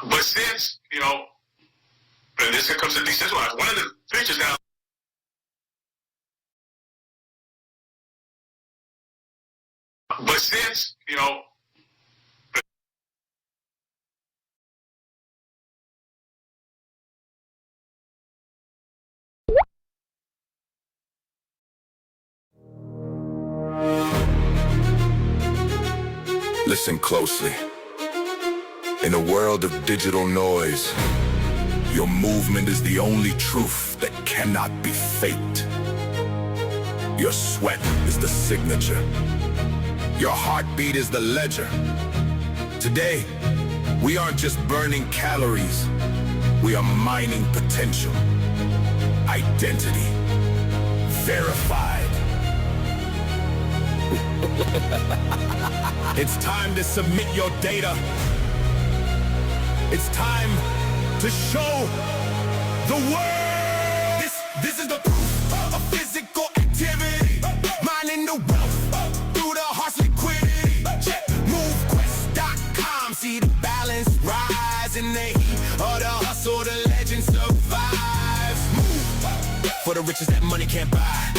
But since, and this comes to decentralized, one of the features now, but since, Listen closely. In a world of digital noise, your movement is the only truth that cannot be faked. Your sweat is the signature. Your heartbeat is the ledger. Today, we aren't just burning calories. We are mining potential. Identity. Verified. It's time to submit your data. It's time to show the world. This is the proof of physical activity. Mining the wealth through the harsh liquidity. Check MoveQuest.com. See the balance rise in the heat of the hustle. The legend survives. Move for the riches that money can't buy.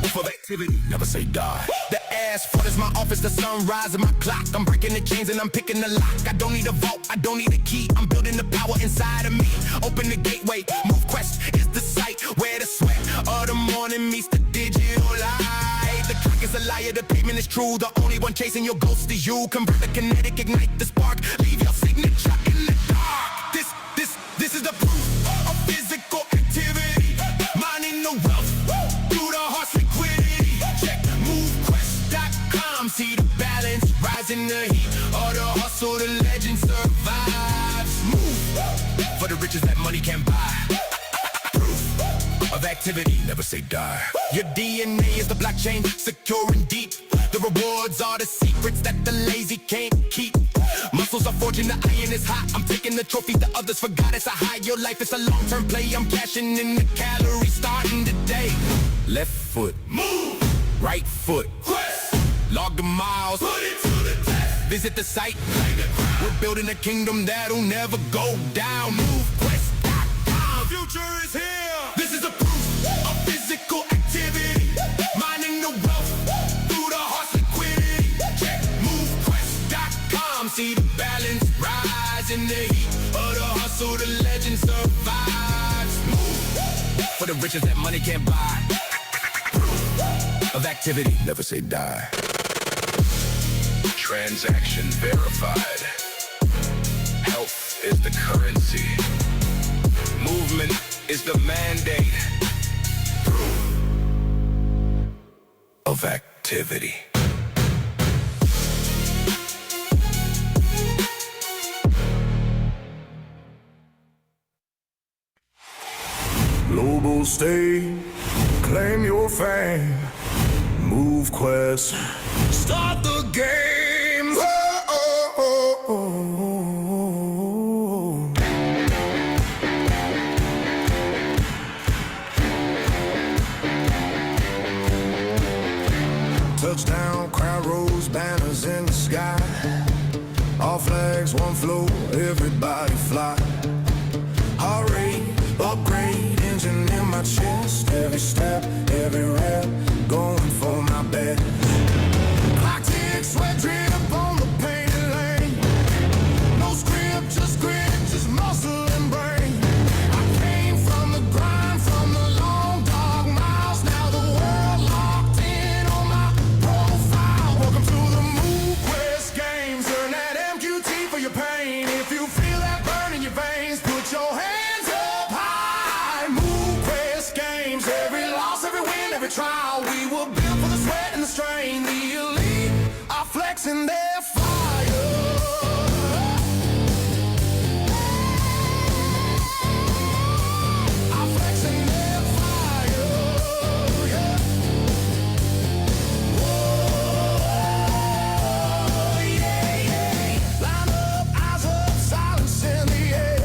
For the activity, never say die. The asphalt is my office, the sunrise of my clock. I'm breaking the chains and I'm picking the lock. I don't need a vault, I don't need a key. I'm building the power inside of me. Open the gateway, MoveQuest is the site where the sweat of the morning meets the digital light. The clock is a liar, the pavement is true. The only one chasing your ghost is you. Convert the kinetic, ignite the spark. Leave your signature in the dark. This is the proof of physical activity. Mining the wealth through the harsh liquidity. Check MoveQuest.com. See the balance rise in the heat of the hustle. The legend survives. Move for the riches that money can't buy. Proof of activity, never say die. Your DNA is the blockchain, secure and deep. The rewards are the secrets that the lazy can't keep. Muscles are forging, the iron is hot. I'm taking the trophies the others forgot. It's a high, your life is a long-term play. I'm cashing in the calories starting today. Left foot, move. Right foot, quest. Log the miles, put it to the test. Visit the site, we're building a kingdom that'll never go down. MoveQuest.com. Future is here. This is the proof of physical activity. Mining the wealth through the harsh liquidity. Check MoveQuest.com. See the balance rise in the heat of the hustle. The legend survives. Move for the riches that money can't buy. Proof of activity, never say die. Transaction verified. Health is the currency. Movement is the mandate. Proof of activity. Global stage, claim your fame. MoveQuest, start the game. Touchdown, crowd rolls, banners in the sky. All flags, one float, everybody fly. Heart rate, upgrade, engine in my chest. Every step, every rep, going for my bet. Clock tick, sweat drip on the painted lane. No script, just grit, just muscle and brain. I came from the grind, from the long dog miles. Now the world locked in on my profile. Welcome to the MoveQuest games. Turn that MQT for your pain. If you feel that burn in your veins, put your hands up high. MoveQuest games. Every loss, every win, every trial. We were built for the sweat and the strain. The elite are flexing their fire. Are flexing their fire. Yeah. Whoa, yeah, yeah. Line up, eyes up, silence in the air.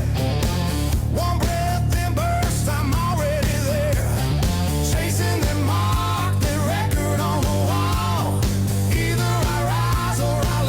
One breath, then burst, I'm already there. Chasing that mark, that record on the wall. Either I rise or I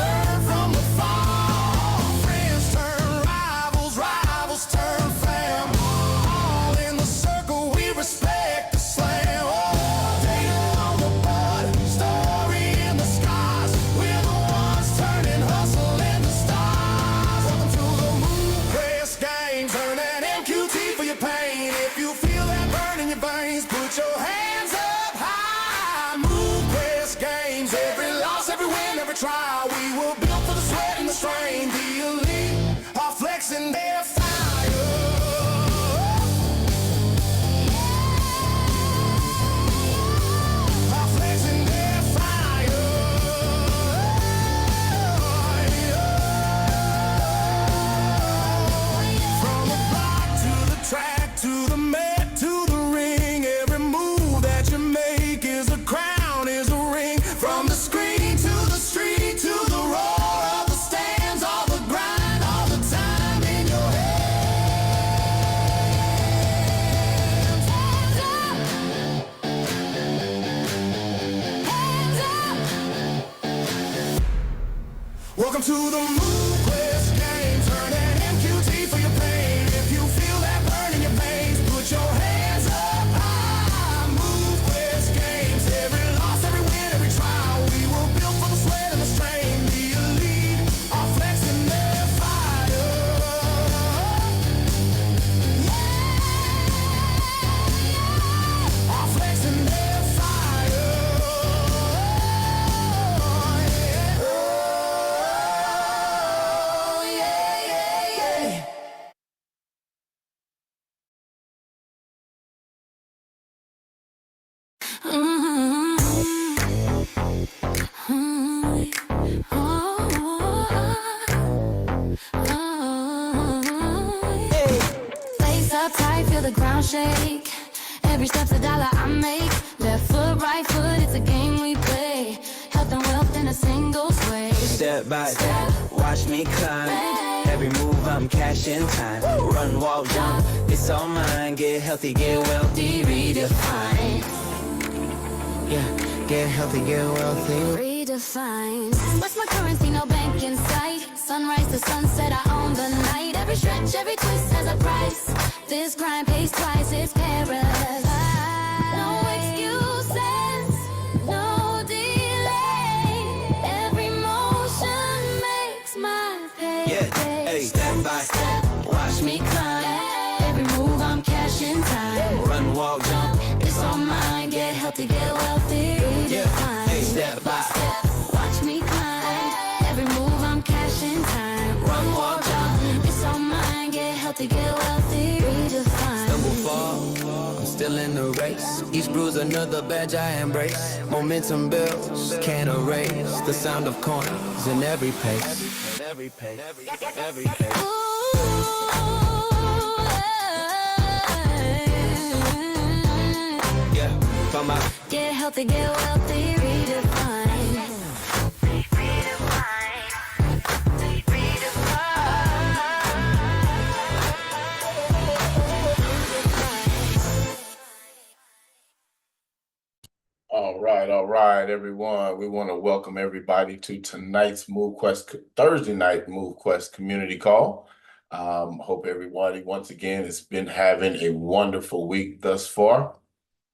every trial. We were built for the sweat and the strain. The elite are flexing their fire. Are flexing their fire. From the block to the track to the mat to the ring, every move that you make is a crown, is a ring. From the screen to the street to the roar of the stands, all the grind, all the time in your hands. Hands up. Welcome to the MoveQuest game. Turn that MQT for your pain. If you feel that burn in your veins, put your hands up high. MoveQuest games. Every loss, every win, every trial. We were built for the sweat and the strain. The elite are flexing their fire. Are flexing their fire. Oh, yeah, yeah, yeah. Face up tight, feel the ground shake. Every step's a dollar I make. Left foot, right foot, it's a game we play. Health and wealth in a single sway. Step by step, watch me climb. Every move I'm cashing time. Run, walk, jump, it's all mine. Get healthy, get wealthy, redefine. Yeah, get healthy, get wealthy. Redefine. What's my currency? No bank in sight. Sunrise to sunset, I own the night. Every stretch, every twist has a price. This grind pays twice, it's paradise. No excuses, no delay. Every motion makes my Yeah, payday. hey, step by step, watch me climb. Every move I'm cashing time. Run, walk, jump, It's all mine, get healthy, get wealthy. yeah, Redefine. hey, step by step. Watch me climb. Every move I'm cashing time. Run, walk, jump. It's all mine, get healthy, get wealthy. Redefine. Stumble, fall, I'm still in the race. Each bruise another badge I embrace. Momentum builds, can't erase the sound of coins in every pace. Every pace, every pace. Yeah, from my Get healthy, get wealthy, redefine. All right, everyone. We want to welcome everybody to tonight's MoveQuest, Thursday night MoveQuest community call. Hope everybody, once again, has been having a wonderful week thus far,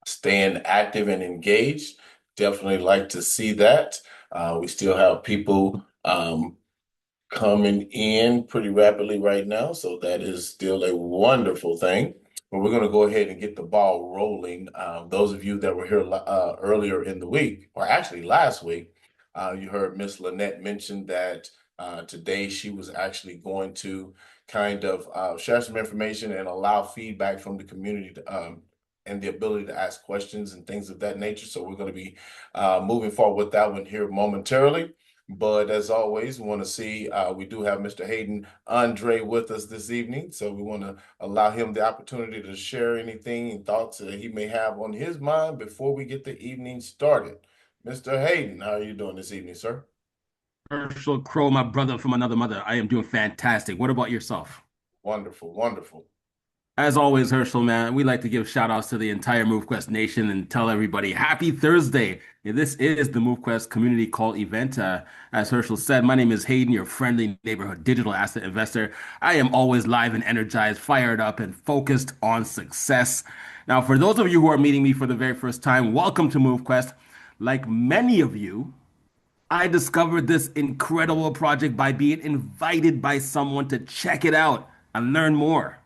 staying active and engaged. Definitely like to see that. We still have people coming in pretty rapidly right now, so that is still a wonderful thing. But we're going to go ahead and get the ball rolling. Those of you that were here earlier in the week, or actually last week, you heard Miss Lynette mention that today she was actually going to kind of share some information and allow feedback from the community and the ability to ask questions and things of that nature. So we're going to be moving forward with that one here momentarily. But as always, we want to see, we do have Mr. Hayden Andre with us this evening. So we want to allow him the opportunity to share anything and thoughts that he may have on his mind before we get the evening started. Mr. Hayden, how are you doing this evening, sir? Herschel Crow, my brother from another mother. I am doing fantastic. What about yourself? Wonderful, wonderful. As always, Herschel, man, we like to give shout outs to the entire MoveQuest Nation and tell everybody happy Thursday. This is the MoveQuest Community Call event. As Herschel said, my name is Hayden, your friendly neighborhood digital asset investor. I am always live and energized, fired up, and focused on success. Now, for those of you who are meeting me for the very first time, welcome to MoveQuest. Like many of you, I discovered this incredible project by being invited by someone to check it out and learn more.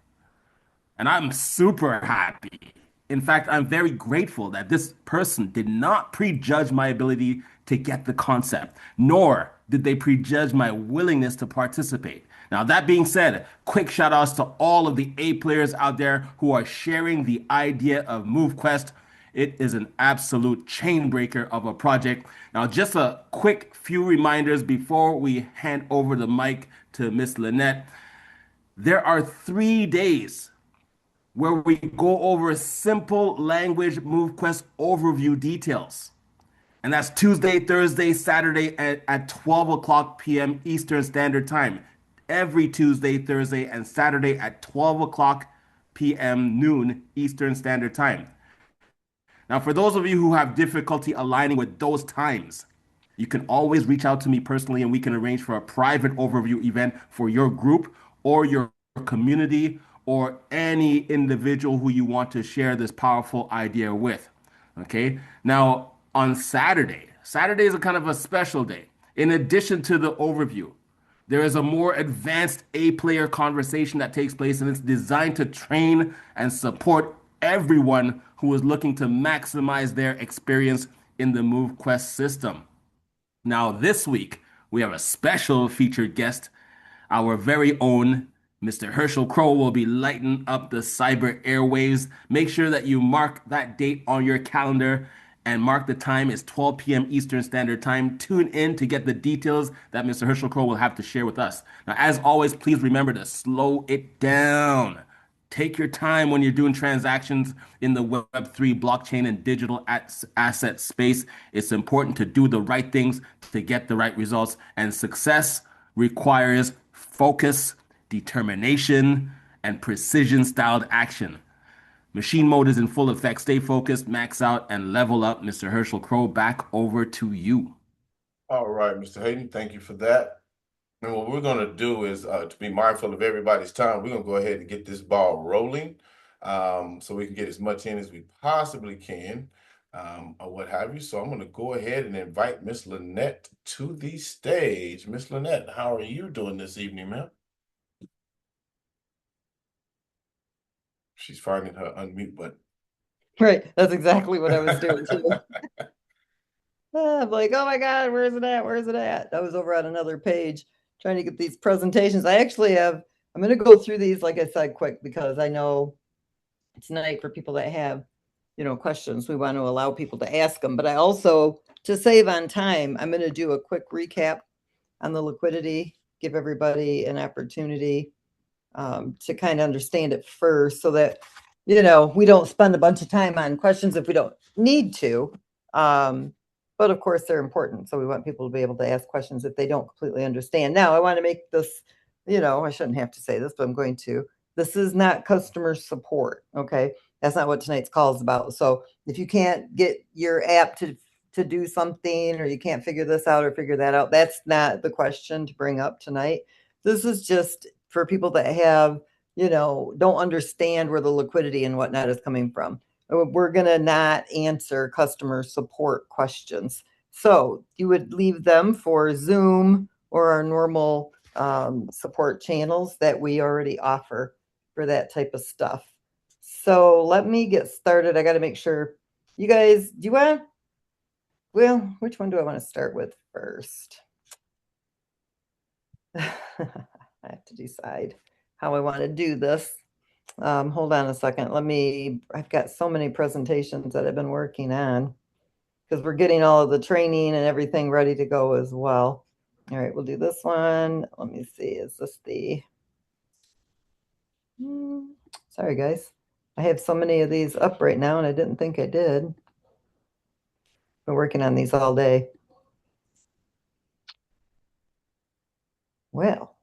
And I'm super happy. In fact, I'm very grateful that this person did not prejudge my ability to get the concept, nor did they prejudge my willingness to participate. Now, that being said, quick shout outs to all of the A players out there who are sharing the idea of MoveQuest. It is an absolute chain breaker of a project. Now, just a quick few reminders before we hand over the mic to Miss Lynette. There are 3 days where we go over simple language MoveQuest overview details. And that's Tuesday, Thursday, Saturday at 12 o'clock p.m. Eastern Standard Time. Every Tuesday, Thursday, and Saturday at 12 o'clock p.m. noon Eastern Standard Time. Now, for those of you who have difficulty aligning with those times, you can always reach out to me personally and we can arrange for a private overview event for your group or your community or any individual who you want to share this powerful idea with. Okay. Now, on Saturday is a kind of a special day. In addition to the overview, there is a more advanced A player conversation that takes place, and it's designed to train and support everyone who is looking to maximize their experience in the MoveQuest system. Now, this week, we have a special featured guest. Our very own Mr. Herschel Crow will be lighting up the cyber airwaves. Make sure that you mark that date on your calendar and mark the time is 12 p.m. Eastern Standard Time. Tune in to get the details that Mr. Herschel Crow will have to share with us. Now, as always, please remember to slow it down. Take your time when you're doing transactions in the Web3 blockchain and digital asset space. It's important to do the right things to get the right results. And success requires focus, determination, and precision-styled action. Machine mode is in full effect. Stay focused, max out, and level up. Mr. Herschel Crow, back over to you. All right, Mr. Hayden, thank you for that. And what we're going to do is to be mindful of everybody's time. We're going to go ahead and get this ball rolling so we can get as much in as we possibly can or what have you. So I'm going to go ahead and invite Miss Lynette to the stage. Miss Lynette, how are you doing this evening, ma'am? She's finding her unmute button. Right. That's exactly what I was doing too. I'm like, oh my God, where's it at? Where's it at? I was over on another page trying to get these presentations. I actually have, I'm going to go through these, like I said, quick, because I know tonight for people that have, questions, we want to allow people to ask them. But I also, to save on time, I'm going to do a quick recap on the liquidity, give everybody an opportunity to kind of understand it first so that, we don't spend a bunch of time on questions if we don't need to. But of course, they're important. So we want people to be able to ask questions if they don't completely understand. Now, I want to make this, I shouldn't have to say this, but I'm going to. This is not customer support. Okay. That's not what tonight's call is about. So if you can't get your app to do something, or you can't figure this out or figure that out, that's not the question to bring up tonight. This is just for people that have, don't understand where the liquidity and whatnot is coming from. We're going to not answer customer support questions. So you would leave them for Zoom or our normal support channels that we already offer for that type of stuff. So let me get started. I got to make sure you guys, which one do I want to start with first? I have to decide how I want to do this. Hold on a second. I've got so many presentations that I've been working on because we're getting all of the training and everything ready to go as well. All right, we'll do this one. Let me see. Is this sorry, guys. I have so many of these up right now and I didn't think I did. Been working on these all day. Well,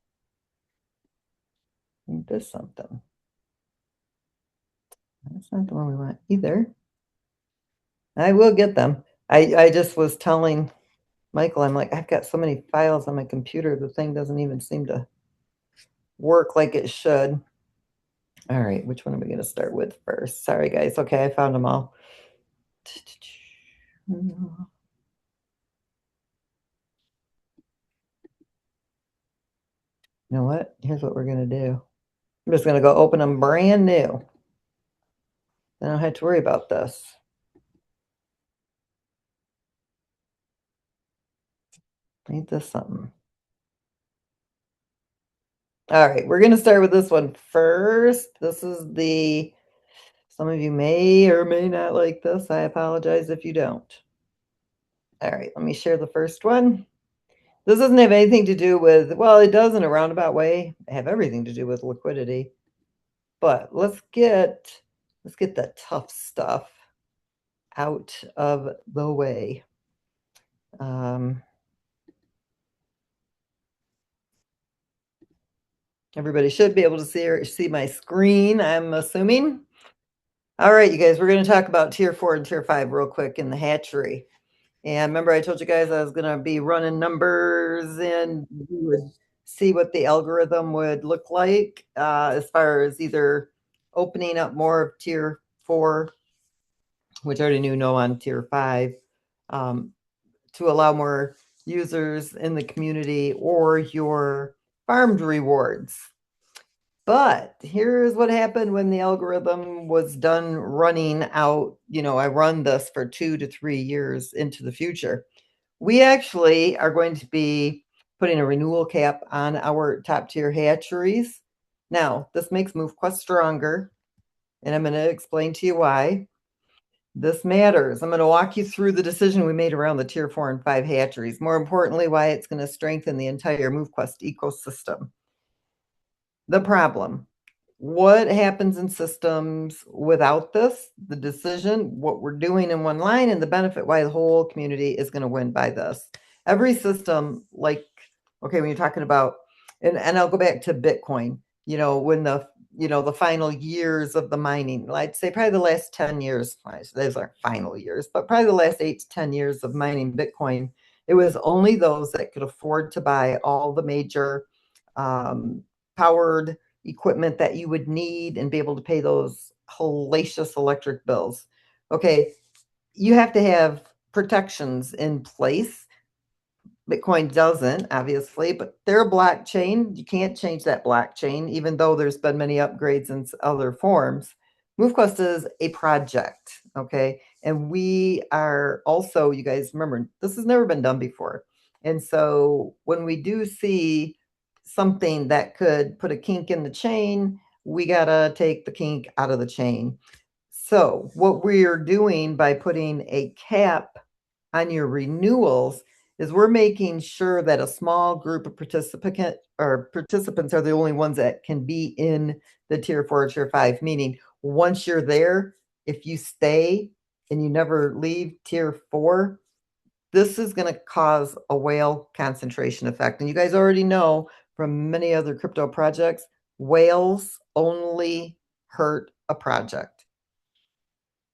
there's something. That's not the one we want either. I will get them. I just was telling Michael, I'm like, I've got so many files on my computer. The thing doesn't even seem to work like it should. All right, which one are we going to start with first? Sorry, guys. Okay, I found them all. You know what? Here's what we're going to do. I'm just going to go open them brand new. I don't have to worry about this. Ain't this something? All right, we're going to start with this one first. This is some of you may or may not like this. I apologize if you don't. All right, let me share the first one. This doesn't have anything to do with, well, it does in a roundabout way have everything to do with liquidity. But let's get the tough stuff out of the way. Everybody should be able to see my screen, I'm assuming. All right, you guys, we're going to talk about tier 4 and tier 5 real quick in the hatchery. And remember, I told you guys I was going to be running numbers and we would see what the algorithm would look like as far as either opening up more of tier 4, which I already knew no on tier 5, to allow more users in the community, or your farmed rewards. But here's what happened when the algorithm was done running out. I run this for 2 to 3 years into the future. We actually are going to be putting a renewal cap on our top tier hatcheries. Now, this makes MoveQuest stronger, and I'm going to explain to you why this matters. I'm going to walk you through the decision we made around the tier 4 and 5 hatcheries. More importantly, why it's going to strengthen the entire MoveQuest ecosystem. The problem: what happens in systems without this, the decision, what we're doing in one line, and the benefit, why the whole community is going to win by this. Every system, like, okay, when you're talking about, and I'll go back to Bitcoin, when the final years of the mining, I'd say probably the last 10 years, those aren't final years, but probably the last 8 to 10 years of mining Bitcoin, it was only those that could afford to buy all the major powered equipment that you would need and be able to pay those hellacious electric bills. Okay, you have to have protections in place. Bitcoin doesn't, obviously, but they're a blockchain. You can't change that blockchain, even though there's been many upgrades in other forms. MoveQuest is a project, okay? And we are also, you guys remember, this has never been done before. And so when we do see something that could put a kink in the chain, we got to take the kink out of the chain. So what we're doing by putting a cap on your renewals is we're making sure that a small group of participants are the only ones that can be in the tier 4 or tier 5, meaning once you're there, if you stay and you never leave tier 4, this is going to cause a whale concentration effect. And you guys already know from many other crypto projects, whales only hurt a project.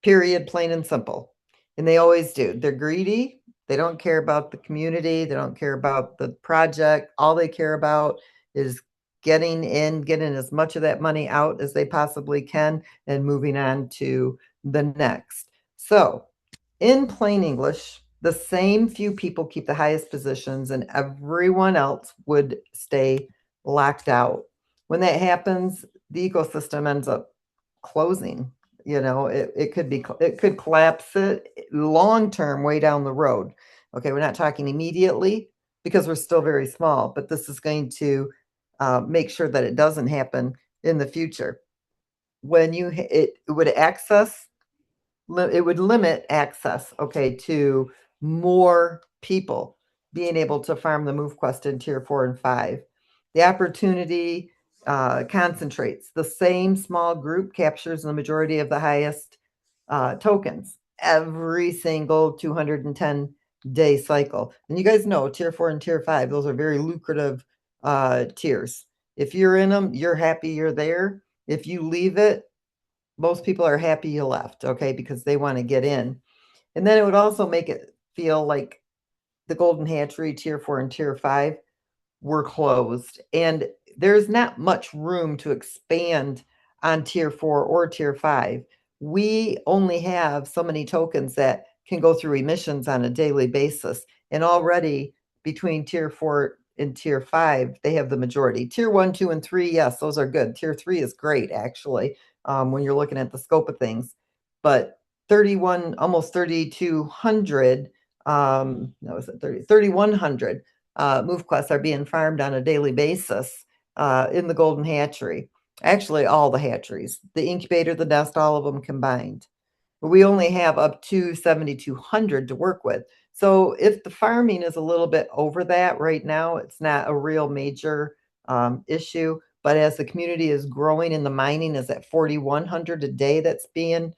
Period, plain and simple. And they always do. They're greedy. They don't care about the community. They don't care about the project. All they care about is getting as much of that money out as they possibly can and moving on to the next. So in plain English, the same few people keep the highest positions and everyone else would stay locked out. When that happens, the ecosystem ends up closing. It could collapse it long term, way down the road. Okay, we're not talking immediately because we're still very small, but this is going to make sure that it doesn't happen in the future. When it would limit access, okay, to more people being able to farm the MoveQuest in tier 4 and 5. The opportunity concentrates. The same small group captures the majority of the highest tokens every single 210-day cycle. And you guys know tier 4 and tier 5, those are very lucrative tiers. If you're in them, you're happy you're there. If you leave it, most people are happy you left, okay, because they want to get in. And then it would also make it feel like the Golden Hatchery tier 4 and tier 5 were closed. And there's not much room to expand on tier 4 or tier 5. We only have so many tokens that can go through emissions on a daily basis. And already between tier 4 and tier 5, they have the majority. Tier 1, 2, and 3, yes, those are good. Tier 3 is great, actually, when you're looking at the scope of things. But 31, almost 3,200, no, is it 3,100 MoveQuests are being farmed on a daily basis in the Golden Hatchery. Actually, all the hatcheries, the incubator, the nest, all of them combined. But we only have up to 7,200 to work with. So if the farming is a little bit over that right now, it's not a real major issue. But as the community is growing and the mining is at 4,100 a day that's being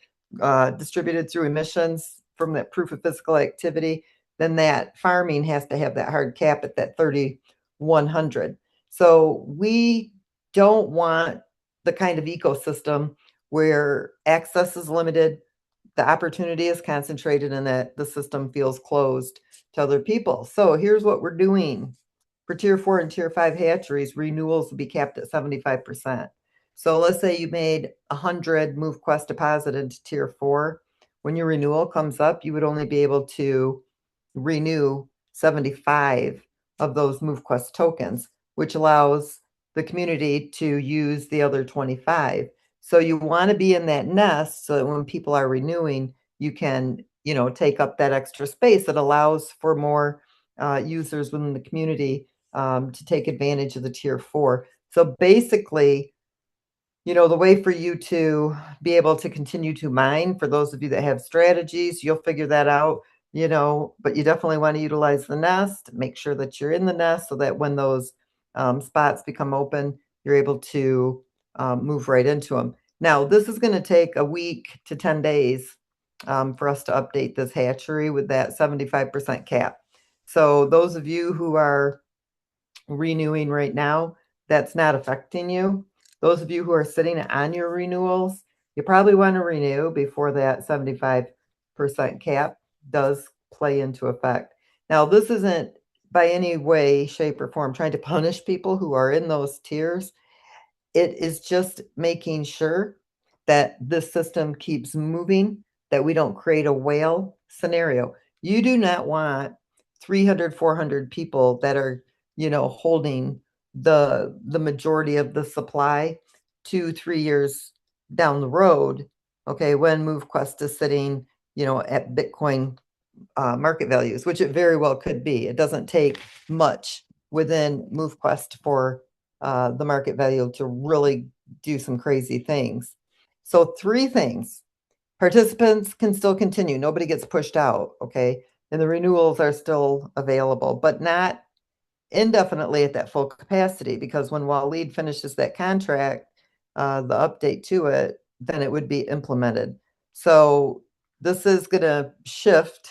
distributed through emissions from that proof of physical activity, then that farming has to have that hard cap at that 3,100. So we don't want the kind of ecosystem where access is limited, the opportunity is concentrated, and that the system feels closed to other people. So here's what we're doing. For Tier 4 and Tier 5 hatcheries, renewals will be capped at 75%. So let's say you made 100 MoveQuest deposit into Tier 4. When your renewal comes up, you would only be able to renew 75 of those MoveQuest tokens, which allows the community to use the other 25. So you want to be in that nest so that when people are renewing, you can, take up that extra space that allows for more users within the community to take advantage of the Tier 4. So basically, the way for you to be able to continue to mine, for those of you that have strategies, you'll figure that out, but you definitely want to utilize the nest, make sure that you're in the nest so that when those spots become open, you're able to move right into them. Now, this is going to take a week to 10 days for us to update this hatchery with that 75% cap. So those of you who are renewing right now, that's not affecting you. Those of you who are sitting on your renewals, you probably want to renew before that 75% cap does play into effect. Now, this isn't by any way, shape, or form trying to punish people who are in those tiers. It is just making sure that this system keeps moving, that we don't create a whale scenario. You do not want 300, 400 people that are, holding the majority of the supply 2-3 years down the road, okay, when MoveQuest is sitting, at Bitcoin market values, which it very well could be. It doesn't take much within MoveQuest for the market value to really do some crazy things. So 3 things. Participants can still continue. Nobody gets pushed out, okay? And the renewals are still available, but not indefinitely at that full capacity, because when Waleed finishes that contract, the update to it, then it would be implemented. So this is going to shift,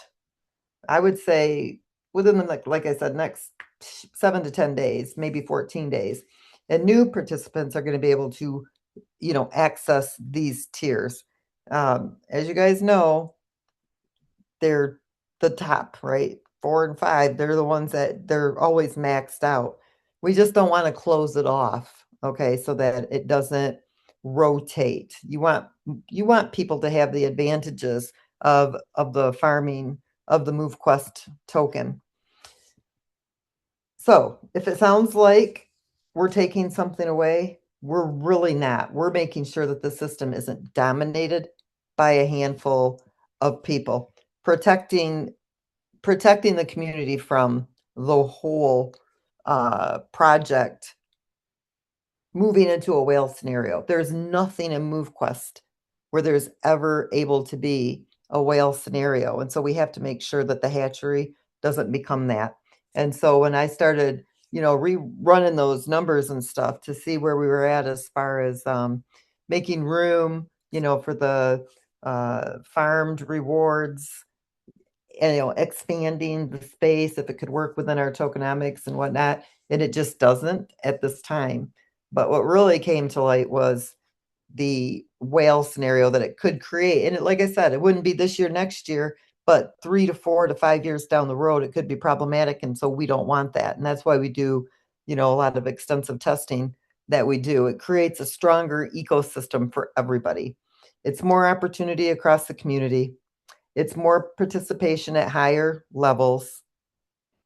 I would say, within the, like I said, next 7 to 10 days, maybe 14 days. And new participants are going to be able to, access these tiers. As you guys know, they're the top, right? 4 and 5, they're the ones that they're always maxed out. We just don't want to close it off, okay, so that it doesn't rotate. You want people to have the advantages of the farming of the MoveQuest token. So if it sounds like we're taking something away, we're really not. We're making sure that the system isn't dominated by a handful of people, protecting the community from the whole project moving into a whale scenario. There's nothing in MoveQuest where there's ever able to be a whale scenario. And so we have to make sure that the hatchery doesn't become that. And so when I started, rerunning those numbers and stuff to see where we were at as far as making room, for the farmed rewards, and expanding the space, if it could work within our tokenomics and whatnot, and it just doesn't at this time. But what really came to light was the whale scenario that it could create. And like I said, it wouldn't be this year, next year, but 3 to 4 to 5 years down the road, it could be problematic. And so we don't want that. And that's why we do, a lot of extensive testing that we do. It creates a stronger ecosystem for everybody. It's more opportunity across the community. It's more participation at higher levels.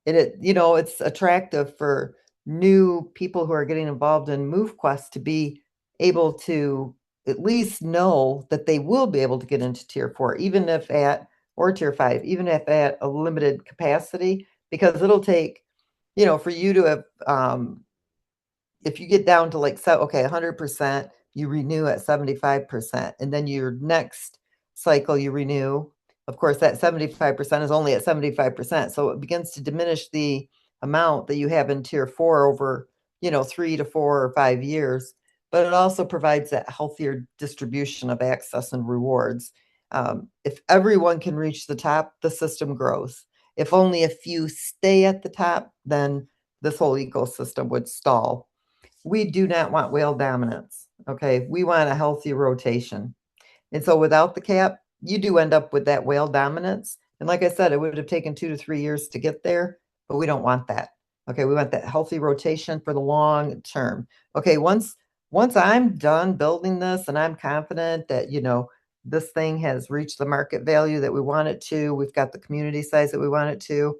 It's attractive for new people who are getting involved in MoveQuest to be able to at least know that they will be able to get into Tier 4, even if or Tier 5, even if at a limited capacity, because it'll take for you to have, if you get down to like, so, okay, 100%, you renew at 75%, and then your next cycle you renew. Of course, that 75% is only at 75%, so it begins to diminish the amount that you have in tier 4 over, 3 to 4 or 5 years. But it also provides that healthier distribution of access and rewards. If everyone can reach the top, the system grows. If only a few stay at the top, then this whole ecosystem would stall. We do not want whale dominance. Okay. We want a healthy rotation. And so without the cap, you do end up with that whale dominance. And like I said, it would have taken 2 to 3 years to get there, but we don't want that. Okay. We want that healthy rotation for the long term. Okay. Once I'm done building this and I'm confident that, this thing has reached the market value that we want it to, we've got the community size that we want it to.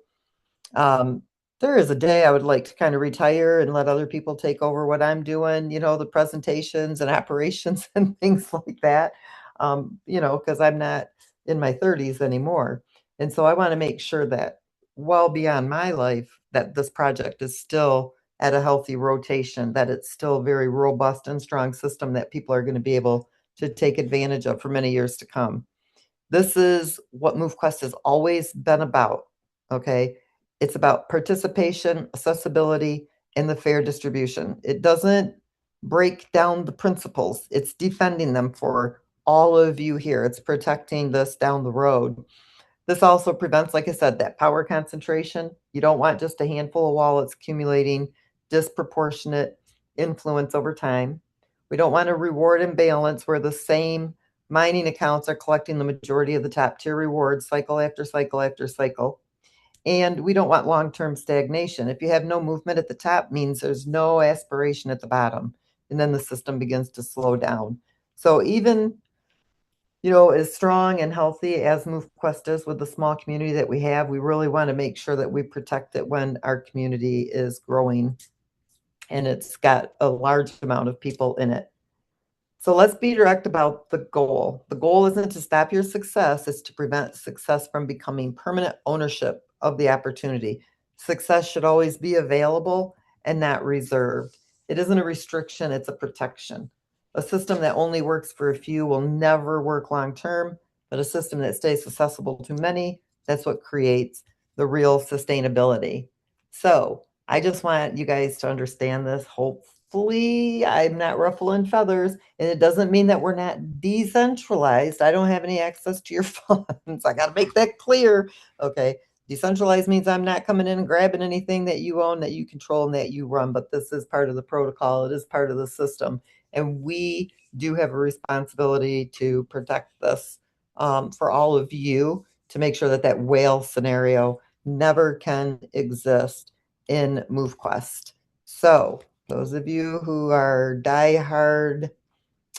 There is a day I would like to kind of retire and let other people take over what I'm doing, the presentations and operations and things like that. Because I'm not in my 30s anymore. And so I want to make sure that well beyond my life, that this project is still at a healthy rotation, that it's still a very robust and strong system that people are going to be able to take advantage of for many years to come. This is what MoveQuest has always been about. Okay. It's about participation, accessibility, and the fair distribution. It doesn't break down the principles. It's defending them for all of you here. It's protecting this down the road. This also prevents, like I said, that power concentration. You don't want just a handful of wallets accumulating disproportionate influence over time. We don't want a reward imbalance where the same mining accounts are collecting the majority of the top tier rewards cycle after cycle after cycle. And we don't want long-term stagnation. If you have no movement at the top, means there's no aspiration at the bottom. And then the system begins to slow down. So even, as strong and healthy as MoveQuest is with the small community that we have, we really want to make sure that we protect it when our community is growing and it's got a large amount of people in it. So let's be direct about the goal. The goal isn't to stop your success, it's to prevent success from becoming permanent ownership of the opportunity. Success should always be available and not reserved. It isn't a restriction, it's a protection. A system that only works for a few will never work long term, but a system that stays accessible to many, that's what creates the real sustainability. So I just want you guys to understand this. Hopefully, I'm not ruffling feathers, and it doesn't mean that we're not decentralized. I don't have any access to your funds. I got to make that clear. Okay. Decentralized means I'm not coming in and grabbing anything that you own, that you control, and that you run, but this is part of the protocol. It is part of the system. And we do have a responsibility to protect this for all of you, to make sure that that whale scenario never can exist in MoveQuest. So those of you who are diehard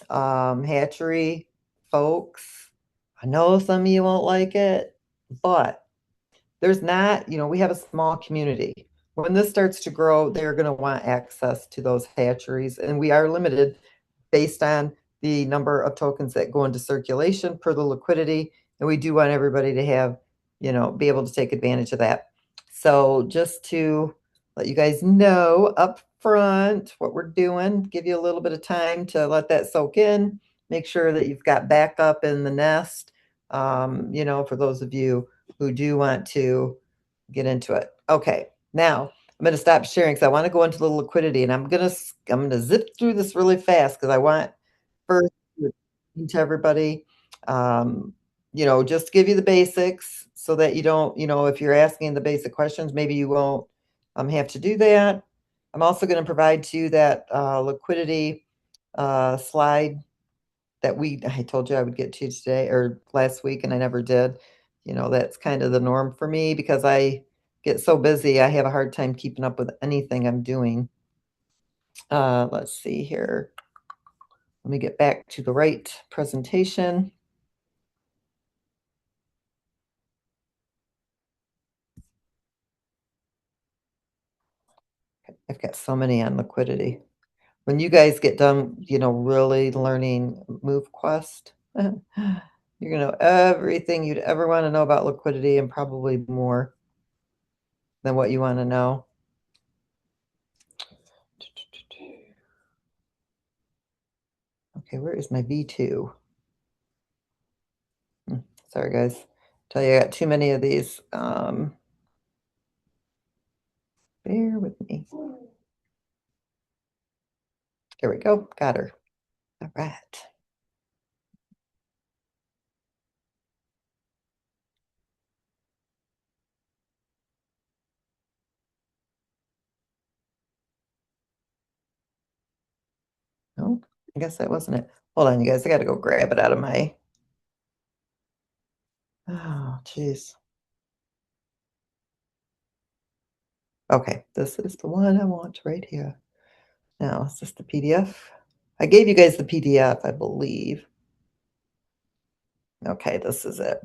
hatchery folks, I know some of you won't like it, but there's not, we have a small community. When this starts to grow, they're going to want access to those hatcheries, and we are limited based on the number of tokens that go into circulation per the liquidity. And we do want everybody to have, be able to take advantage of that. So just to let you guys know up front what we're doing, give you a little bit of time to let that soak in, make sure that you've got backup in the nest, for those of you who do want to get into it. Okay, now I'm going to stop sharing because I want to go into the liquidity, and I'm going to zip through this really fast because I want first to everybody, just give you the basics so that you don't, if you're asking the basic questions, maybe you won't have to do that. I'm also going to provide to you that liquidity slide that I told you I would get to today or last week, and I never did. That's kind of the norm for me because I get so busy. I have a hard time keeping up with anything I'm doing. Let's see here. Let me get back to the right presentation. I've got so many on liquidity. When you guys get done, really learning MoveQuest, you're going to know everything you'd ever want to know about liquidity and probably more than what you want to know. Okay, where is my V2? Sorry, guys. Tell you I got too many of these. Bear with me. Here we go. Got her. All right. No, I guess that wasn't it. Hold on, you guys. I got to go grab it out of my. Oh, jeez. Okay, this is the one I want right here. Now, is this the PDF? I gave you guys the PDF, I believe. Okay, this is it.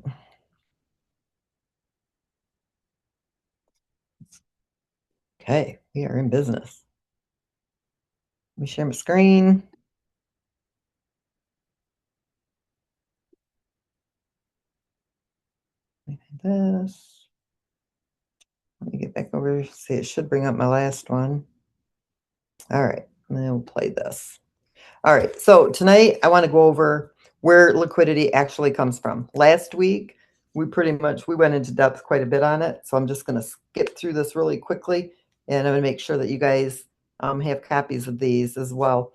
Okay, we are in business. Let me share my screen. This. Let me get back over. See, it should bring up my last one. All right, and then we'll play this. All right, so tonight I want to go over where liquidity actually comes from. Last week, we went into depth quite a bit on it. So I'm just going to skip through this really quickly, and I'm going to make sure that you guys have copies of these as well.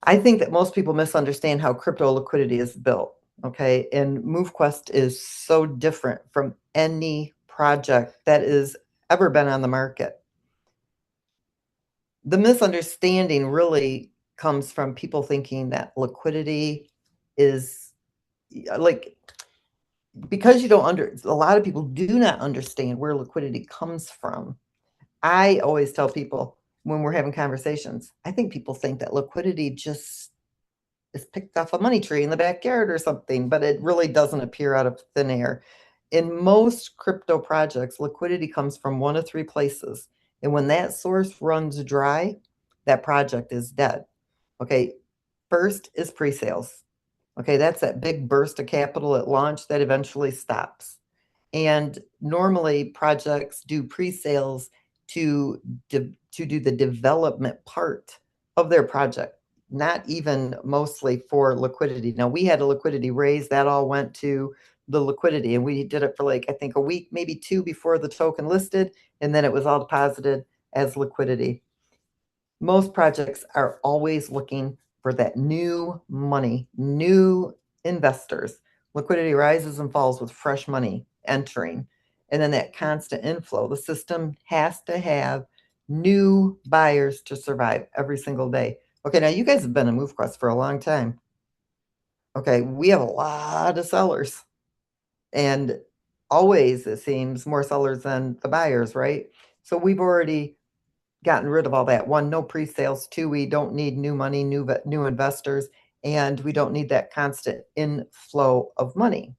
I think that most people misunderstand how crypto liquidity is built. Okay, and MoveQuest is so different from any project that has ever been on the market. The misunderstanding really comes from people thinking that liquidity is like, because you don't a lot of people do not understand where liquidity comes from. I always tell people when we're having conversations, I think people think that liquidity just is picked off a money tree in the backyard or something, but it really doesn't appear out of thin air. In most crypto projects, liquidity comes from one of three places. And when that source runs dry, that project is dead. Okay, first is pre-sales. Okay, that's that big burst of capital at launch that eventually stops. And normally projects do pre-sales to do the development part of their project, not even mostly for liquidity. Now, we had a liquidity raise that all went to the liquidity, and we did it for like, I think a week, maybe two before the token listed, and then it was all deposited as liquidity. Most projects are always looking for that new money, new investors. Liquidity rises and falls with fresh money entering, and then that constant inflow. The system has to have new buyers to survive every single day. Okay, now you guys have been in MoveQuest for a long time. Okay, we have a lot of sellers, and always it seems more sellers than the buyers, right? So we've already gotten rid of all that. One, no pre-sales. Two, we don't need new money, new investors, and we don't need that constant inflow of money.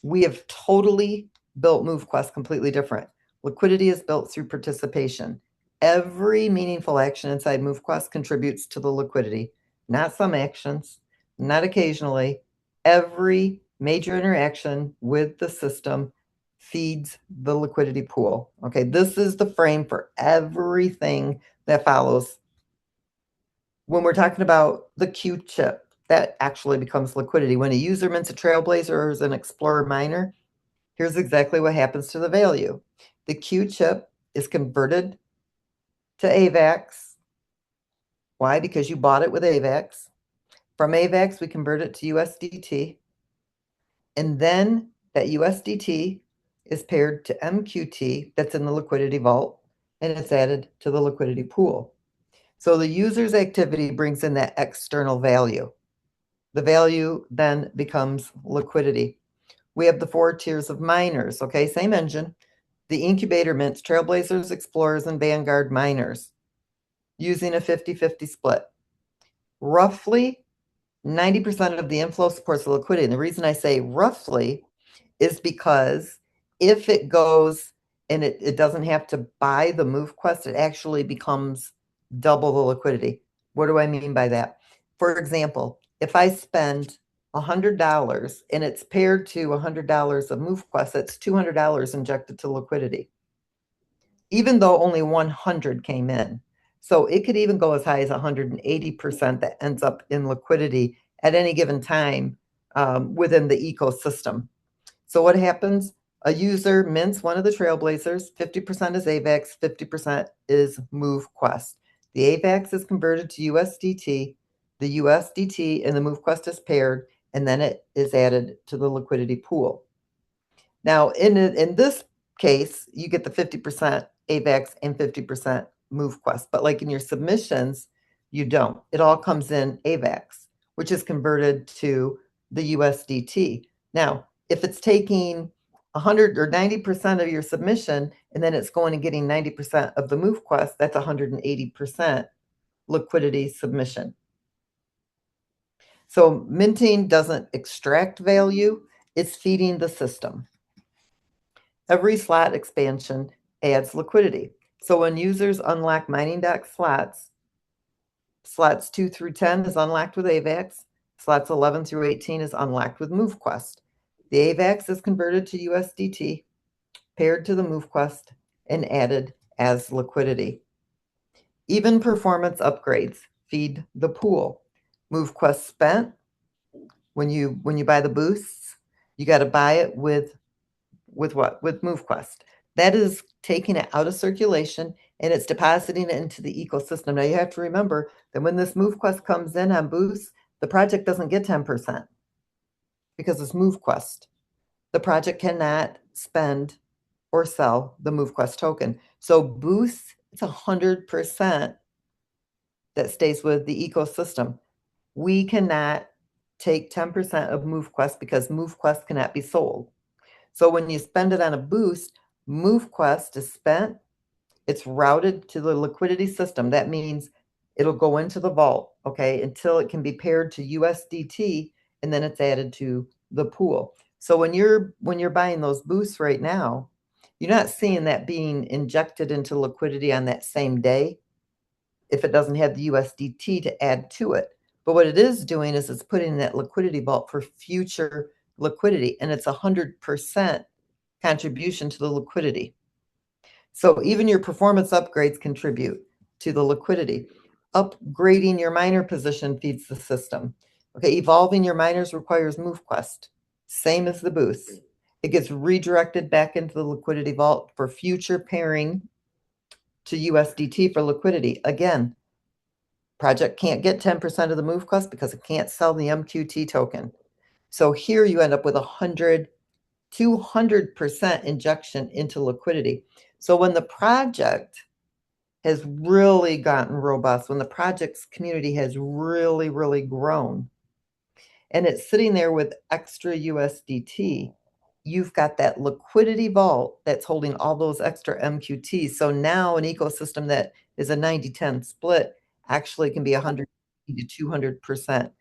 We have totally built MoveQuest completely different. Liquidity is built through participation. Every meaningful action inside MoveQuest contributes to the liquidity, not some actions, not occasionally. Every major interaction with the system feeds the liquidity pool. Okay, this is the frame for everything that follows. When we're talking about the Q chip, that actually becomes liquidity. When a user mints a Trailblazer or is an Explorer miner, here's exactly what happens to the value. The Q chip is converted to AVAX. Why? Because you bought it with AVAX. From AVAX, we convert it to USDT. And then that USDT is paired to MQT that's in the liquidity vault, and it's added to the liquidity pool. So the user's activity brings in that external value. The value then becomes liquidity. We have the 4 tiers of miners, okay? Same engine. The incubator mints Trailblazers, Explorers, and Vanguard miners using a 50-50 split. Roughly 90% of the inflow supports the liquidity. And the reason I say roughly is because if it goes and it doesn't have to buy the MoveQuest, it actually becomes double the liquidity. What do I mean by that? For example, if I spend $100 and it's paired to $100 of MoveQuest, that's $200 injected to liquidity, even though only 100 came in. So it could even go as high as 180% that ends up in liquidity at any given time within the ecosystem. So what happens? A user mints one of the trailblazers, 50% is AVAX, 50% is MoveQuest. The AVAX is converted to USDT, the USDT and the MoveQuest is paired, and then it is added to the liquidity pool. Now, in this case, you get the 50% AVAX and 50% MoveQuest, but like in your submissions, you don't. It all comes in AVAX, which is converted to the USDT. Now, if it's taking 100 or 90% of your submission, and then it's going and getting 90% of the MoveQuest, that's 180% liquidity submission. So minting doesn't extract value, it's feeding the system. Every slot expansion adds liquidity. So when users unlock mining dock slots, slots 2 through 10 is unlocked with AVAX, slots 11 through 18 is unlocked with MoveQuest. The AVAX is converted to USDT, paired to the MoveQuest, and added as liquidity. Even performance upgrades feed the pool. MoveQuest spent, when you buy the boosts, you got to buy it with what? With MoveQuest. That is taking it out of circulation and it's depositing it into the ecosystem. Now you have to remember that when this MoveQuest comes in on boosts, the project doesn't get 10% because it's MoveQuest. The project cannot spend or sell the MoveQuest token. So boosts, it's 100% that stays with the ecosystem. We cannot take 10% of MoveQuest because MoveQuest cannot be sold. So when you spend it on a boost, MoveQuest is spent, it's routed to the liquidity system. That means it'll go into the vault, okay, until it can be paired to USDT, and then it's added to the pool. So when you're buying those boosts right now, you're not seeing that being injected into liquidity on that same day if it doesn't have the USDT to add to it. But what it is doing is it's putting in that liquidity vault for future liquidity, and it's 100% contribution to the liquidity. So even your performance upgrades contribute to the liquidity. Upgrading your miner position feeds the system. Okay, evolving your miners requires MoveQuest, same as the boost. It gets redirected back into the liquidity vault for future pairing to USDT for liquidity. Again, project can't get 10% of the MoveQuest because it can't sell the MQT token. So here you end up with 200% injection into liquidity. So when the project has really gotten robust, when the project's community has really, really grown, and it's sitting there with extra USDT, you've got that liquidity vault that's holding all those extra MQTs. So now an ecosystem that is a 90-10 split actually can be 100 to 200%,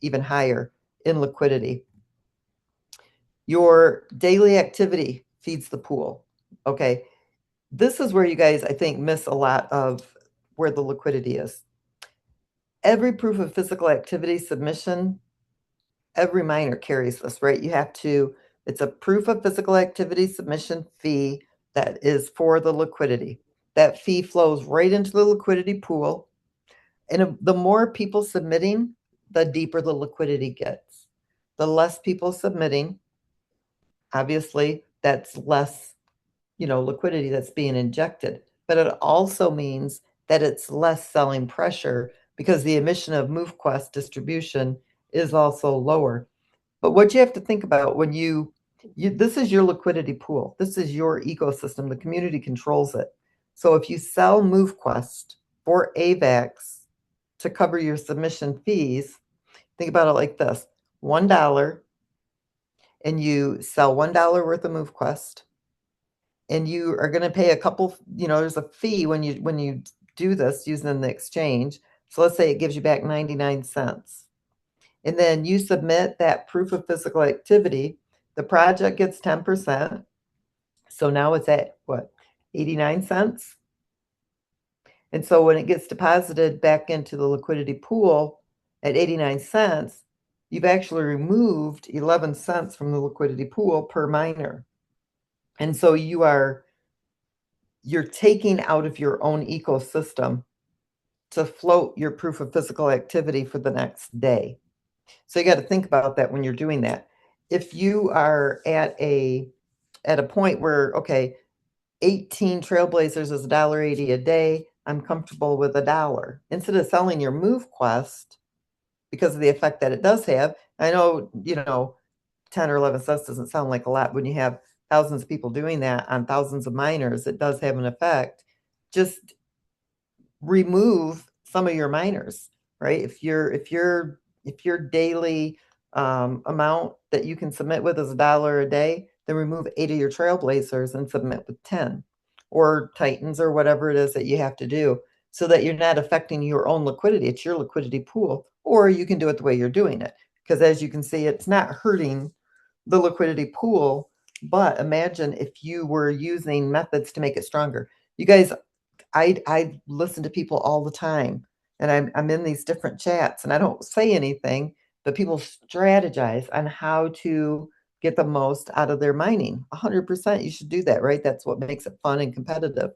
even higher in liquidity. Your daily activity feeds the pool. Okay, this is where you guys, I think, miss a lot of where the liquidity is. Every proof of physical activity submission, every miner carries this, right? You have to, it's a proof of physical activity submission fee that is for the liquidity. That fee flows right into the liquidity pool. And the more people submitting, the deeper the liquidity gets. The less people submitting, obviously, that's less, liquidity that's being injected. But it also means that it's less selling pressure because the emission of MoveQuest distribution is also lower. But what you have to think about when this is your liquidity pool. This is your ecosystem. The community controls it. So if you sell MoveQuest for AVAX to cover your submission fees, think about it like this: $1, and you sell $1 worth of MoveQuest, and you are going to pay a couple, there's a fee when you do this using the exchange. So let's say it gives you back 99 cents. And then you submit that proof of physical activity. The project gets 10%. So now it's at what, 89 cents? And so when it gets deposited back into the liquidity pool at 89 cents, you've actually removed 11 cents from the liquidity pool per miner. And so you're taking out of your own ecosystem to float your proof of physical activity for the next day. So you got to think about that when you're doing that. If you are at a point where, okay, 18 Trailblazers is $1.80 a day, I'm comfortable with $1. Instead of selling your MoveQuest because of the effect that it does have, I know, 10 or 11 cents doesn't sound like a lot. When you have thousands of people doing that on thousands of miners, it does have an effect. Just remove some of your miners, right? If your daily amount that you can submit with is $1 a day, then remove 8 of your Trailblazers and submit with 10 or Titans or whatever it is that you have to do, so that you're not affecting your own liquidity. It's your liquidity pool, or you can do it the way you're doing it. Because as you can see, it's not hurting the liquidity pool. But imagine if you were using methods to make it stronger. You guys, I listen to people all the time, and I'm in these different chats, and I don't say anything, but people strategize on how to get the most out of their mining. 100%, you should do that, right? That's what makes it fun and competitive.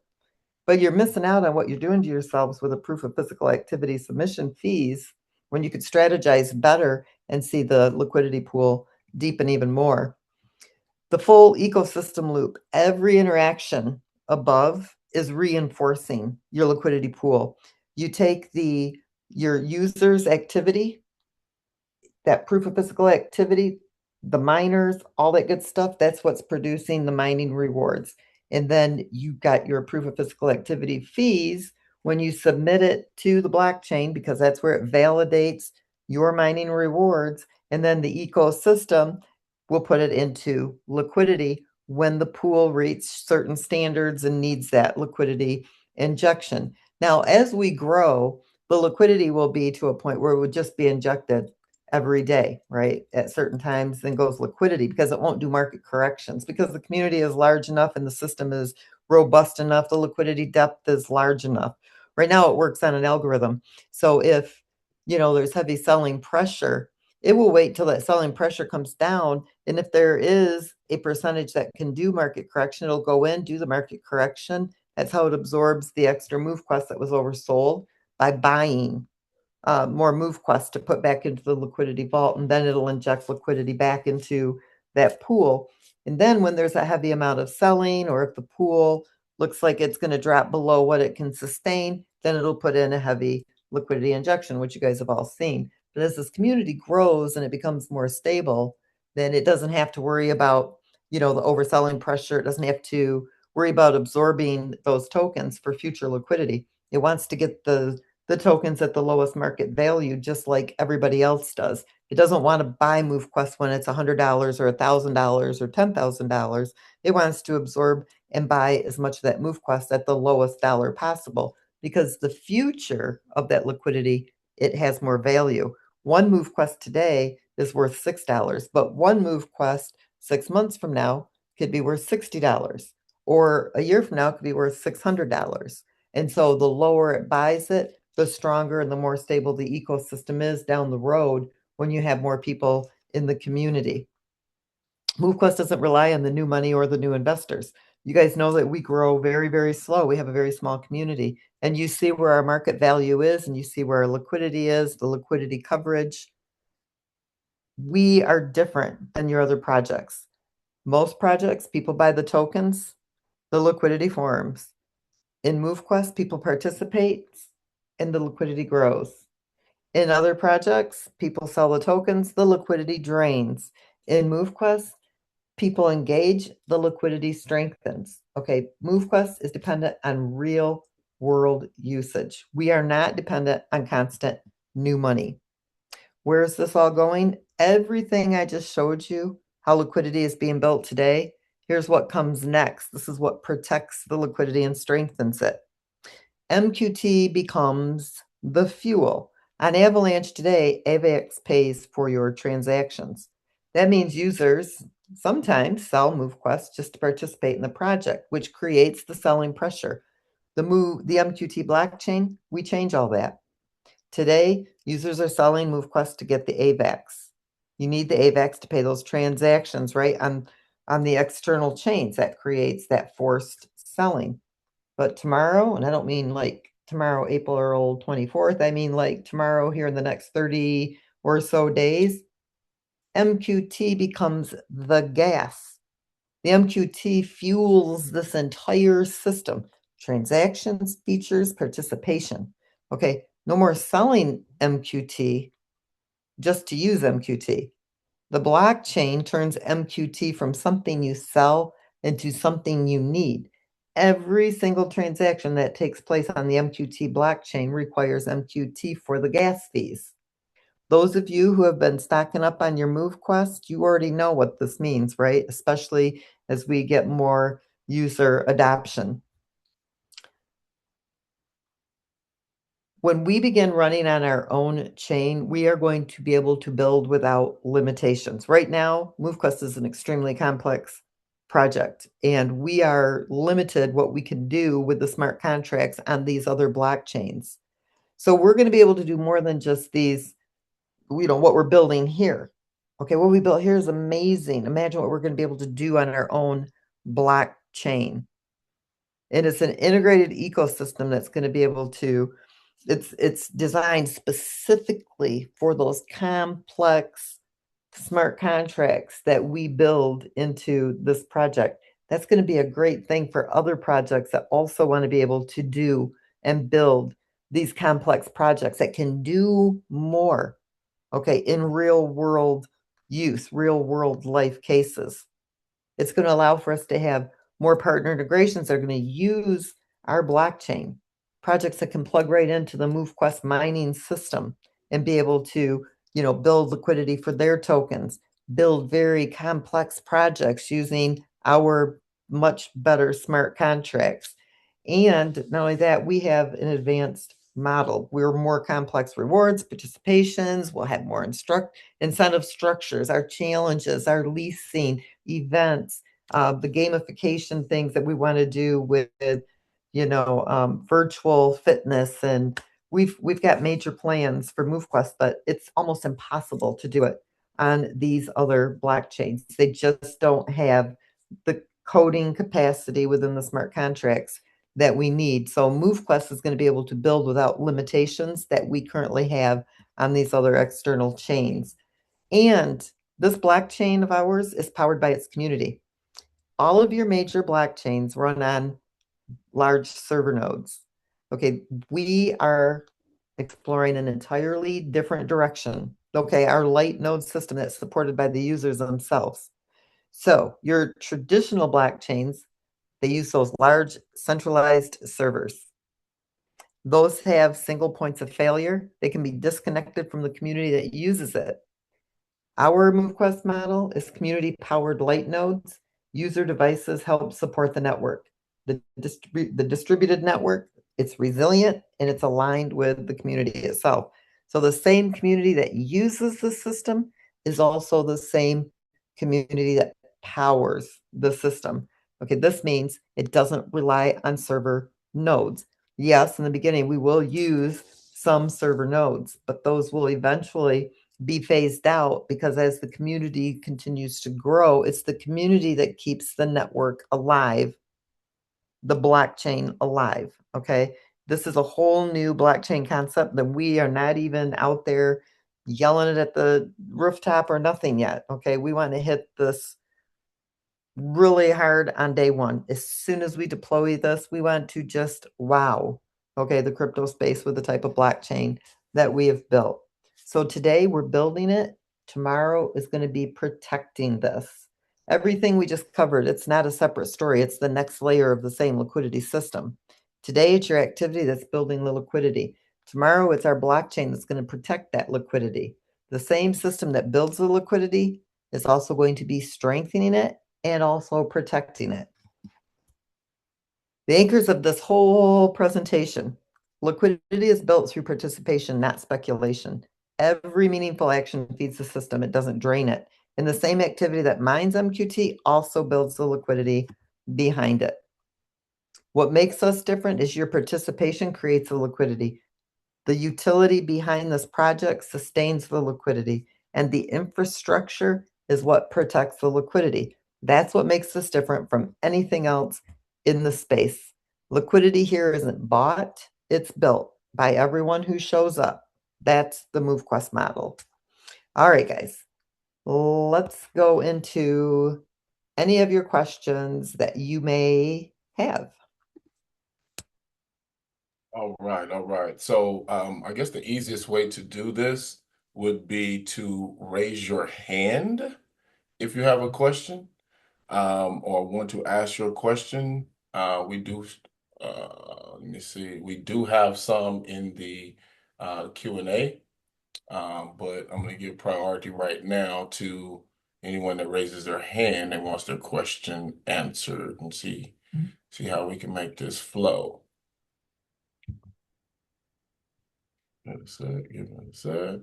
But you're missing out on what you're doing to yourselves with a proof of physical activity submission fees, when you could strategize better and see the liquidity pool deepen even more. The full ecosystem loop, every interaction above is reinforcing your liquidity pool. You take your user's activity, that proof of physical activity, the miners, all that good stuff, that's what's producing the mining rewards. And then you got your proof of physical activity fees when you submit it to the blockchain, because that's where it validates your mining rewards. And then the ecosystem will put it into liquidity when the pool reaches certain standards and needs that liquidity injection. Now, as we grow, the liquidity will be to a point where it would just be injected every day, right? At certain times, then goes liquidity, because it won't do market corrections, because the community is large enough and the system is robust enough, the liquidity depth is large enough. Right now it works on an algorithm. So if, there's heavy selling pressure, it will wait till that selling pressure comes down. And if there is a percentage that can do market correction, it'll go in, do the market correction. That's how it absorbs the extra MoveQuest that was oversold, by buying more MoveQuest to put back into the liquidity vault, and then it'll inject liquidity back into that pool. And then when there's a heavy amount of selling, or if the pool looks like it's going to drop below what it can sustain, then it'll put in a heavy liquidity injection, which you guys have all seen. But as this community grows and it becomes more stable, then it doesn't have to worry about, the overselling pressure. It doesn't have to worry about absorbing those tokens for future liquidity. It wants to get the tokens at the lowest market value, just like everybody else does. It doesn't want to buy MoveQuest when it's $100 or $1,000 or $10,000. It wants to absorb and buy as much of that MoveQuest at the lowest dollar possible, because the future of that liquidity, it has more value. One MoveQuest today is worth $6, but one MoveQuest 6 months from now could be worth $60, or a year from now could be worth $600. And so the lower it buys it, the stronger and the more stable the ecosystem is down the road when you have more people in the community. MoveQuest doesn't rely on the new money or the new investors. You guys know that we grow very, very slow. We have a very small community, and you see where our market value is, and you see where our liquidity is, the liquidity coverage. We are different than your other projects. Most projects, people buy the tokens, the liquidity forms. In MoveQuest, people participate and the liquidity grows. In other projects, people sell the tokens, the liquidity drains. In MoveQuest, people engage, the liquidity strengthens. Okay, MoveQuest is dependent on real world usage. We are not dependent on constant new money. Where is this all going? Everything I just showed you, how liquidity is being built today, here's what comes next. This is what protects the liquidity and strengthens it. MQT becomes the fuel. On Avalanche today, AVAX pays for your transactions. That means users sometimes sell MoveQuest just to participate in the project, which creates the selling pressure. The MQT blockchain, we change all that. Today, users are selling MoveQuest to get the AVAX. You need the AVAX to pay those transactions, right? On the external chains, that creates that forced selling. But tomorrow, and I don't mean like tomorrow, April 24th. I mean like tomorrow here in the next 30 or so days, MQT becomes the gas. The MQT fuels this entire system. Transactions, features, participation. Okay, no more selling MQT just to use MQT. The blockchain turns MQT from something you sell into something you need. Every single transaction that takes place on the MQT blockchain requires MQT for the gas fees. Those of you who have been stocking up on your MoveQuest, you already know what this means, right? Especially as we get more user adoption. When we begin running on our own chain, we are going to be able to build without limitations. Right now, MoveQuest is an extremely complex project, and we are limited what we can do with the smart contracts on these other blockchains. So we're going to be able to do more than just these, what we're building here. Okay, what we built here is amazing. Imagine what we're going to be able to do on our own blockchain. And it's an integrated ecosystem that's going to be able to, it's designed specifically for those complex smart contracts that we build into this project. That's going to be a great thing for other projects that also want to be able to do and build these complex projects that can do more, okay, in real world use, real world life cases. It's going to allow for us to have more partner integrations that are going to use our blockchain, projects that can plug right into the MoveQuest mining system and be able to, build liquidity for their tokens, build very complex projects using our much better smart contracts. And not only that, we have an advanced model. We're more complex rewards, participations, we'll have more incentive structures, our challenges, our leasing, events, the gamification things that we want to do with virtual fitness, and we've got major plans for MoveQuest, but it's almost impossible to do it on these other blockchains. They just don't have the coding capacity within the smart contracts that we need. So MoveQuest is going to be able to build without limitations that we currently have on these other external chains. And this blockchain of ours is powered by its community. All of your major blockchains run on large server nodes. Okay, we are exploring an entirely different direction. Okay, our light node system that's supported by the users themselves. So your traditional blockchains, they use those large centralized servers. Those have single points of failure. They can be disconnected from the community that uses it. Our MoveQuest model is community-powered light nodes. User devices help support the network. The distributed network, it's resilient and it's aligned with the community itself. So the same community that uses the system is also the same community that powers the system. Okay, this means it doesn't rely on server nodes. Yes, in the beginning, we will use some server nodes, but those will eventually be phased out because as the community continues to grow, it's the community that keeps the network alive, the blockchain alive. Okay, this is a whole new blockchain concept that we are not even out there yelling it at the rooftop or nothing yet. Okay, we want to hit this really hard on day one. As soon as we deploy this, we want to just wow, okay, the crypto space with the type of blockchain that we have built. So today we're building it. Tomorrow is going to be protecting this. Everything we just covered, it's not a separate story. It's the next layer of the same liquidity system. Today, it's your activity that's building the liquidity. Tomorrow, it's our blockchain that's going to protect that liquidity. The same system that builds the liquidity is also going to be strengthening it and also protecting it. The anchors of this whole presentation: liquidity is built through participation, not speculation. Every meaningful action feeds the system. It doesn't drain it. And the same activity that mines MQT also builds the liquidity behind it. What makes us different is your participation creates the liquidity. The utility behind this project sustains the liquidity, and the infrastructure is what protects the liquidity. That's what makes this different from anything else in the space. Liquidity here isn't bought, it's built by everyone who shows up. That's the MoveQuest model. All right, guys, let's go into any of your questions that you may have. All right, all right. So I guess the easiest way to do this would be to raise your hand if you have a question or want to ask your question. We do, let me see, we do have some in the Q&A, but I'm going to give priority right now to anyone that raises their hand and wants their question answered, and see how we can make this flow. Give it a sec, give it a sec.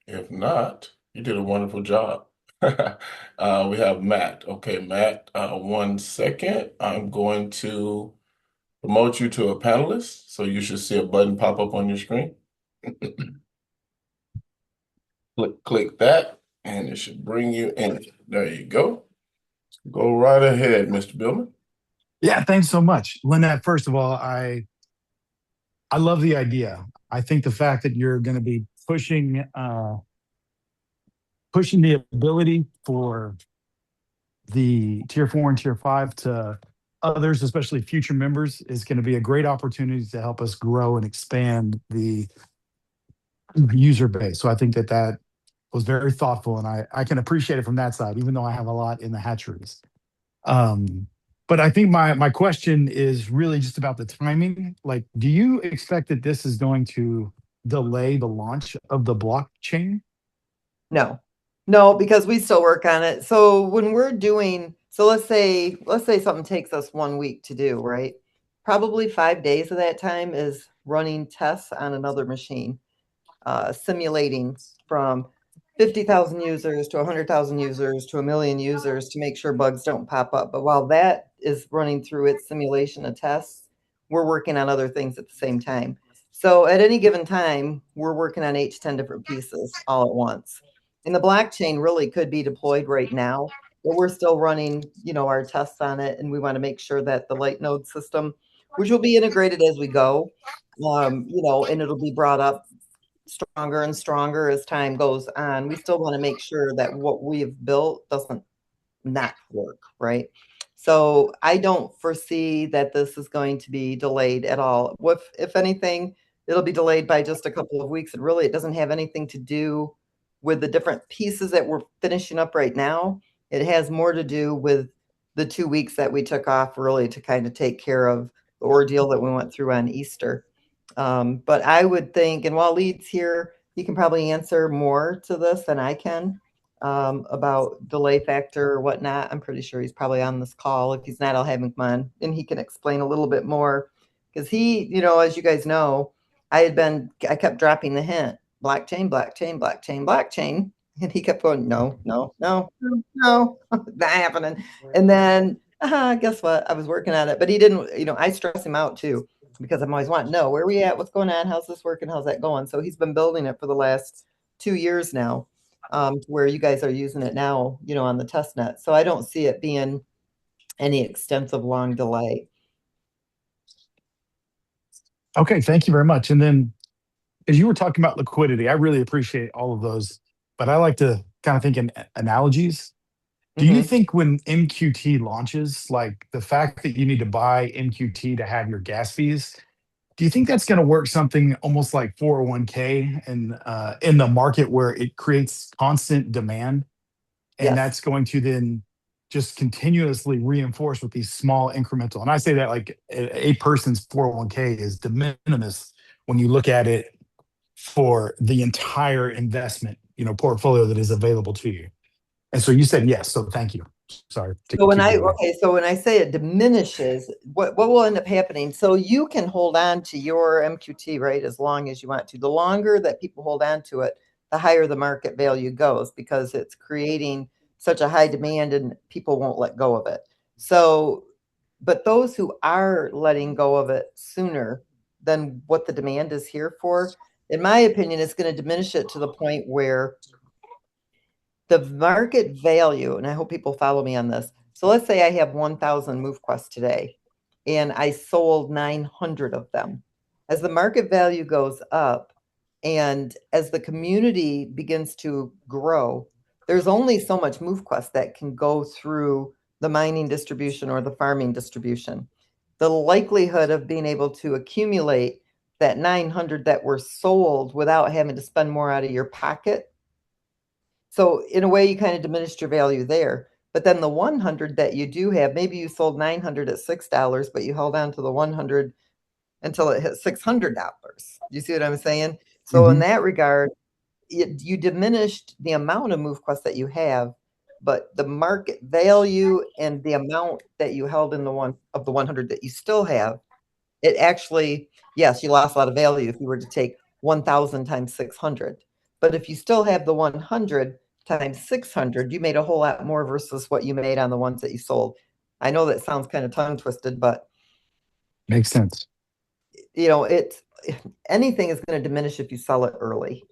If not, you did a wonderful job. We have Matt. Okay, Matt, 1 second. I'm going to promote you to a panelist, so you should see a button pop up on your screen. Click that, and it should bring you in. There you go. Go right ahead, Mr. Billman. Yeah, thanks so much. Lynette, first of all, I love the idea. I think the fact that you're going to be pushing the ability for the tier 4 and tier 5 to others, especially future members, is going to be a great opportunity to help us grow and expand the user base. So I think that was very thoughtful, and I can appreciate it from that side, even though I have a lot in the hatcheries. But I think my question is really just about the timing. Like, do you expect that this is going to delay the launch of the blockchain? No, because we still work on it. So when we're doing, so let's say something takes us 1 week to do, right? Probably 5 days of that time is running tests on another machine, simulating from 50,000 users to 100,000 users to 1,000,000 users to make sure bugs don't pop up. But while that is running through its simulation of tests, we're working on other things at the same time. So at any given time, we're working on 8 to 10 different pieces all at once. And the blockchain really could be deployed right now, but we're still running, our tests on it, and we want to make sure that the light node system, which will be integrated as we go, and it'll be brought up stronger and stronger as time goes on. We still want to make sure that what we've built doesn't not work, right? So I don't foresee that this is going to be delayed at all. If anything, it'll be delayed by just a couple of weeks, and really it doesn't have anything to do with the different pieces that we're finishing up right now. It has more to do with the 2 weeks that we took off really to kind of take care of the ordeal that we went through on Easter. But I would think, and while Lee's here, he can probably answer more to this than I can about delay factor or whatnot. I'm pretty sure he's probably on this call. If he's not, I'll have him come on and he can explain a little bit more. Because he, as you guys know, I kept dropping the hint, blockchain, blockchain, blockchain, blockchain. And he kept going, no, not happening. And then, guess what? I was working on it, but he didn't, I stress him out too, because I'm always wanting to know where we at, what's going on, how's this working, how's that going? So he's been building it for the last 2 years now, where you guys are using it now, on the test net. So I don't see it being any extensive long delay. Okay, thank you very much. And then as you were talking about liquidity, I really appreciate all of those, but I like to kind of think in analogies. Do you think when MQT launches, like the fact that you need to buy MQT to have your gas fees, do you think that's going to work something almost like 401k in the market where it creates constant demand, and Yes. that's going to then just continuously reinforce with these small incremental? And I say that like a person's 401k is de minimis when you look at it for the entire investment, portfolio that is available to you. And so you said yes, so thank you. Sorry. So when I say it diminishes, what will end up happening? So you can hold on to your MQT, right, as long as you want to. The longer that people hold on to it, the higher the market value goes, because it's creating such a high demand and people won't let go of it. So, but those who are letting go of it sooner than what the demand is here for, in my opinion, it's going to diminish it to the point where the market value, and I hope people follow me on this. So let's say I have 1,000 MoveQuest today and I sold 900 of them. As the market value goes up and as the community begins to grow, there's only so much MoveQuest that can go through the mining distribution or the farming distribution. The likelihood of being able to accumulate that 900 that were sold without having to spend more out of your pocket. So in a way, you kind of diminished your value there. But then the 100 that you do have, maybe you sold 900 at $6, but you held on to the 100 until it hit $600. You see what I'm saying? So in that regard, you diminished the amount of MoveQuest that you have, but the market value and the amount that you held in the 100 that you still have, it actually, yes, you lost a lot of value if you were to take 1,000 times 600. But if you still have the 100 times 600, you made a whole lot more versus what you made on the ones that you sold. I know that sounds kind of tongue twisted, but Makes sense. Anything is going to diminish if you sell it early.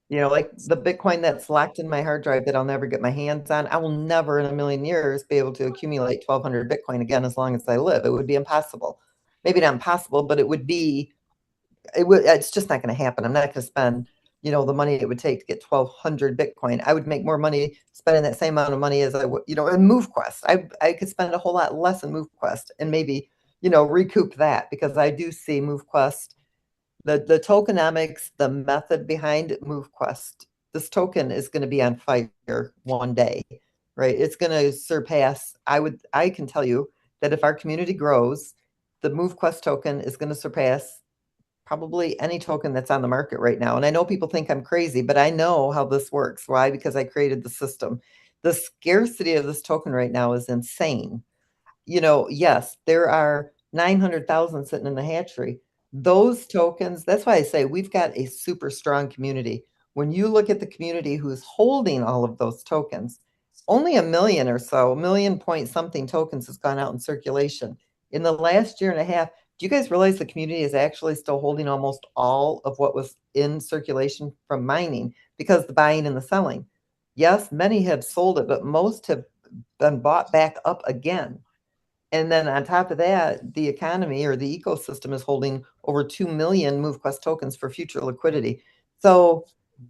Like the Bitcoin that's locked in my hard drive that I'll never get my hands on, I will never in a million years be able to accumulate 1,200 Bitcoin again as long as I live. It would be impossible. Maybe not impossible, but it's just not going to happen. I'm not going to spend, the money it would take to get 1,200 Bitcoin. I would make more money spending that same amount of money as I would, in MoveQuest. I could spend a whole lot less in MoveQuest and maybe, recoup that because I do see MoveQuest, the tokenomics, the method behind MoveQuest. This token is going to be on fire one day, right? It's going to surpass. I can tell you that if our community grows, the MoveQuest token is going to surpass probably any token that's on the market right now. And I know people think I'm crazy, but I know how this works. Why? Because I created the system. The scarcity of this token right now is insane. Yes, there are 900,000 sitting in the hatchery. Those tokens, that's why I say we've got a super strong community. When you look at the community who's holding all of those tokens, only a million or so, a million point something tokens has gone out in circulation. In the last year and a half, do you guys realize the community is actually still holding almost all of what was in circulation from mining because the buying and the selling? Yes, many have sold it, but most have been bought back up again. And then on top of that, the economy or the ecosystem is holding over 2 million MoveQuest tokens for future liquidity. So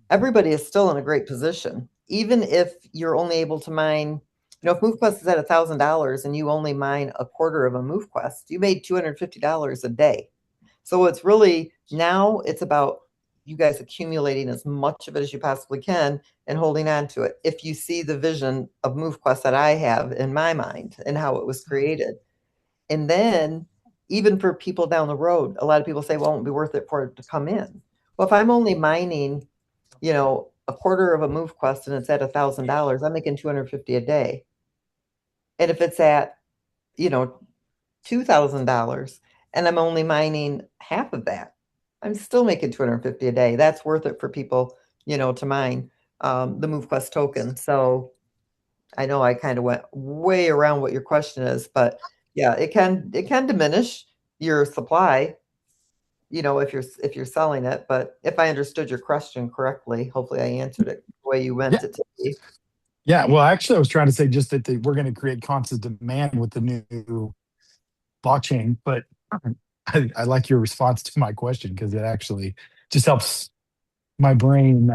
everybody is still in a great position. Even if you're only able to mine, if MoveQuest is at $1,000 and you only mine a quarter of a MoveQuest, you made $250 a day. So it's really, now it's about you guys accumulating as much of it as you possibly can and holding on to it. If you see the vision of MoveQuest that I have in my mind and how it was created. And then even for people down the road, a lot of people say, well, it won't be worth it for it to come in. Well, if I'm only mining, a quarter of a MoveQuest and it's at $1,000, I'm making $250 a day. And if it's at, $2,000 and I'm only mining half of that, I'm still making $250 a day. That's worth it for people, to mine the MoveQuest token. So I know I kind of went way around what your question is, but yeah, it can diminish your supply, if you're selling it. But if I understood your question correctly, hopefully I answered it the way you meant it to be. Yeah. Well, actually, I was trying to say just that we're going to create constant demand with the new blockchain, but I like your response to my question because it actually just helps my brain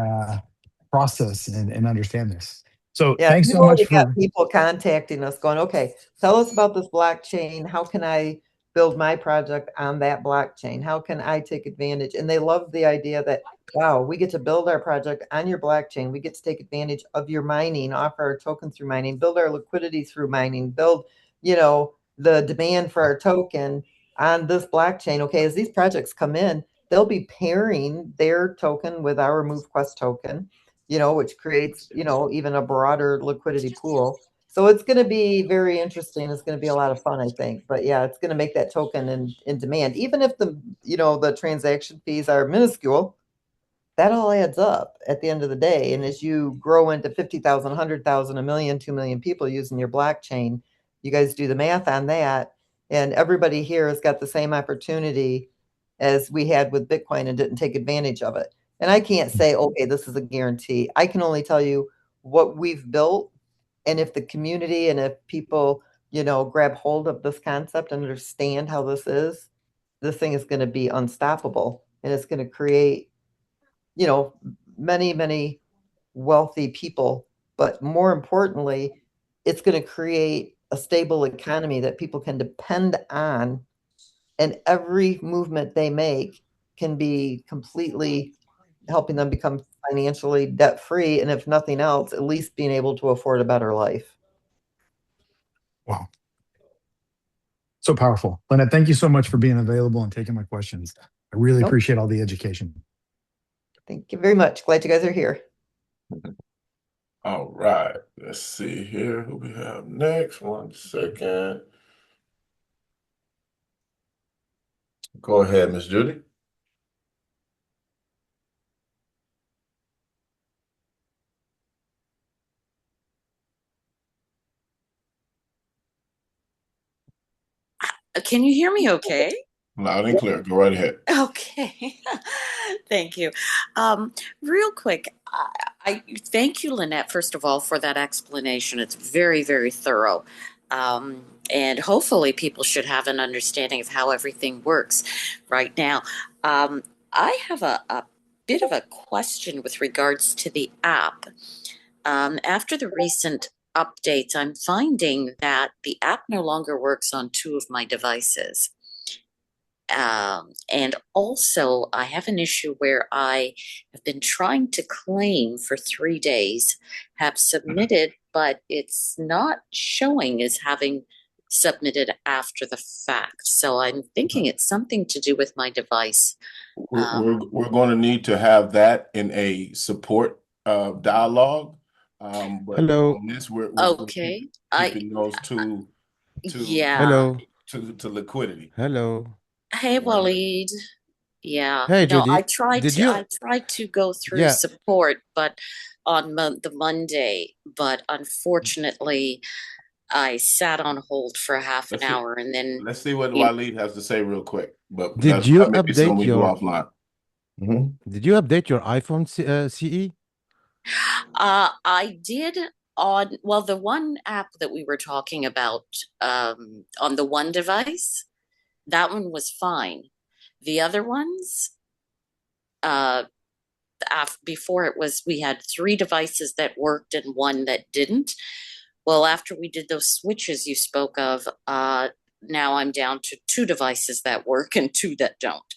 process and understand this. So Yeah, thanks we've so much already got for. people contacting us going, okay, tell us about this blockchain. How can I build my project on that blockchain? How can I take advantage? And they love the idea that, wow, we get to build our project on your blockchain. We get to take advantage of your mining, offer our token through mining, build our liquidity through mining, build, the demand for our token on this blockchain. Okay, as these projects come in, they'll be pairing their token with our MoveQuest token, which creates, even a broader liquidity pool. So it's going to be very interesting. It's going to be a lot of fun, I think. But yeah, it's going to make that token in demand. Even if the transaction fees are minuscule, that all adds up at the end of the day. And as you grow into 50,000, 100,000, a million, 2 million people using your blockchain, you guys do the math on that. And everybody here has got the same opportunity as we had with Bitcoin and didn't take advantage of it. And I can't say, okay, this is a guarantee. I can only tell you what we've built. And if the community and if people, grab hold of this concept and understand how this is, this thing is going to be unstoppable, and it's going to create, many, many wealthy people. But more importantly, it's going to create a stable economy that people can depend on, and every movement they make can be completely helping them become financially debt free, and if nothing else, at least being able to afford a better life. Wow. So powerful. Lynette, thank you so much for being available and taking my questions. I really Nope. appreciate all the education. Thank you very much. Glad you guys are here. All right, let's see here who we have next. 1 second. Go ahead, Miss Judy. Can you hear me okay? Loud and clear. Go right ahead. Okay. Thank you. Real quick, I thank you, Lynette, first of all, for that explanation. It's very, very thorough. And hopefully people should have an understanding of how everything works right now. I have a bit of a question with regards to the app. After the recent updates, I'm finding that the app no longer works on 2 of my devices. And also, I have an issue where I have been trying to claim for 3 days, have submitted, but it's not showing as having submitted after the fact. So I'm thinking it's something to do with my device. We're going to need to have that in a support dialogue. But Hello. on this, we're Okay. keeping those to Yeah. Hello. to liquidity. Hello. Hey, Waleed. Yeah. Hey, No, I Judy. tried Did to you? I tried to go through Yeah. support, but on the Monday, but unfortunately, I sat on hold for half an Let's see. hour, and then Let's see what you- Waleed has to say real quick. But Did you that may be something update we do your? offline. Mhm. Did you update your iPhone CE? I did the one app that we were talking about on the one device, that one was fine. The other ones, before it was, we had 3 devices that worked and 1 that didn't. Well, after we did those switches you spoke of, now I'm down to 2 devices that work and 2 that don't.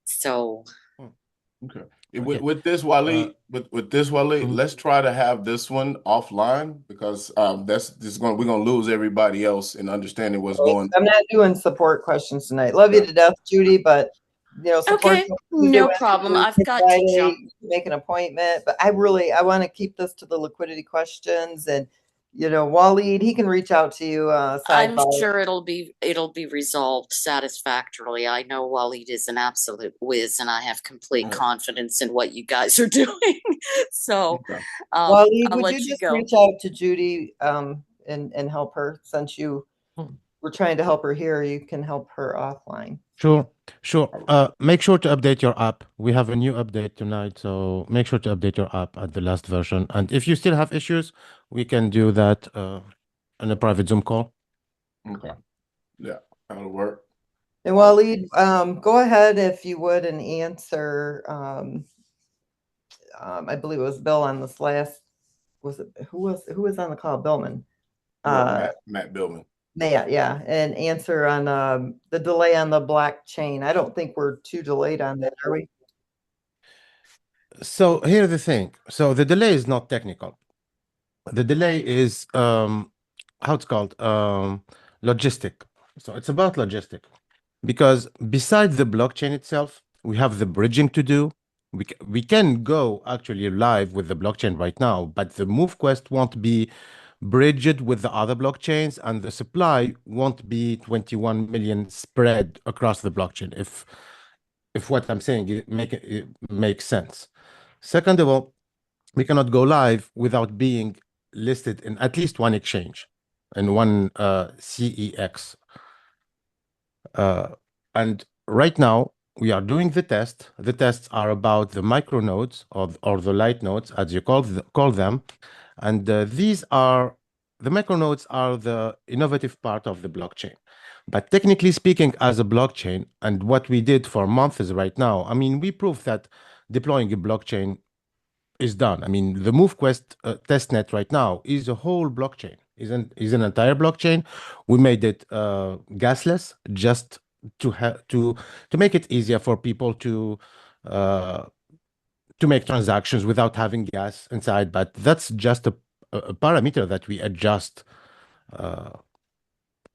So, Okay. Okay. With this Waleed, Mhm. let's try to have this one offline because we're gonna lose everybody else in understanding what's going. I'm not doing support questions tonight. Love you to death, Judy, but support okay, Tuesday, no Wednesday, problem. I've Thursday, got to Friday, jump. make an appointment. But I want to keep this to the liquidity questions, and Waleed, he can reach out to you I'm sidebar. sure it'll be resolved satisfactorily. I know Waleed is an absolute whiz, and I have complete confidence in what you guys are doing. So, Okay. Waleed, I'll would let you you just go. reach out to Judy and help her, since you were trying to help her here, you can help her offline. Sure. Make sure to update your app. We have a new update tonight, so make sure to update your app at the last version. And if you still have issues, we can do that in a private Zoom call. Okay. Yeah, that'll work. And Waleed, go ahead if you would and answer. I believe it was Bill on this last. Was it who was on the call? Billman. Matt Billman. Yeah, and answer on the delay on the blockchain. I don't think we're too delayed on that, are we? So here's the thing. So the delay is not technical. The delay is how it's called logistic. So it's about logistic because besides the blockchain itself, we have the bridging to do. We can go actually live with the blockchain right now, but the MoveQuest won't be bridged with the other blockchains, and the supply won't be 21 million spread across the blockchain. If what I'm saying it makes sense. Second of all, we cannot go live without being listed in at least one exchange and one CEX. And right now, we are doing the test. The tests are about the micronodes or the light nodes, as you call them. And the micronodes are the innovative part of the blockchain. But technically speaking, as a blockchain, and what we did for months right now, I mean, we proved that deploying a blockchain is done. I mean, the MoveQuest testnet right now is a whole blockchain, is an entire blockchain. We made it gasless, just to make it easier for people to make transactions without having gas inside. But that's just a parameter that we adjust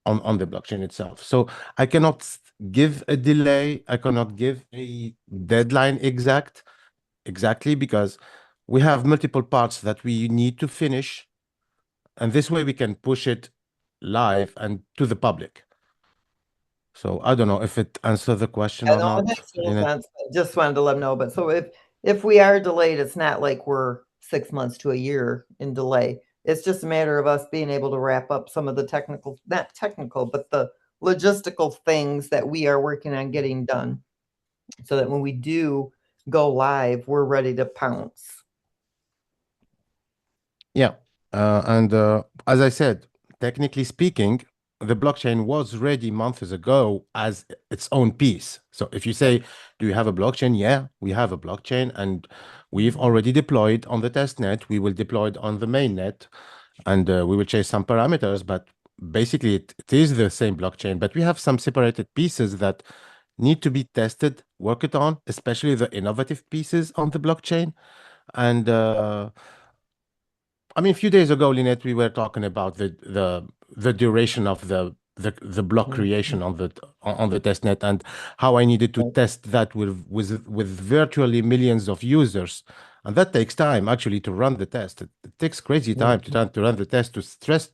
on the blockchain itself. So I cannot give a delay. I cannot give a deadline exactly, because we have multiple parts that we need to finish, and this way we can push it live and to the public. So I don't know if it answered the question or No, it not. makes total Lynette. sense. I just wanted to let them know. But so if we are delayed, it's not like we're 6 months to a year in delay. It's just a matter of us being able to wrap up some of the technical, not technical, but the logistical things that we are working on getting done, so that when we do go live, we're ready to pounce. Yeah. And as I said, technically speaking, the blockchain was ready months ago as its own piece. So if you say, do you have a blockchain? Yeah, we have a blockchain, and we've already deployed on the test net. We will deploy it on the main net, and we will change some parameters. But basically, it is the same blockchain, but we have some separated pieces that need to be tested, worked on, especially the innovative pieces on the blockchain. And I mean, a few days ago, Lynette, we were talking about the duration of the block creation on the testnet, and how I needed to test that with virtually millions of users, and that takes time actually to run the test. It takes crazy time to run the test, to stress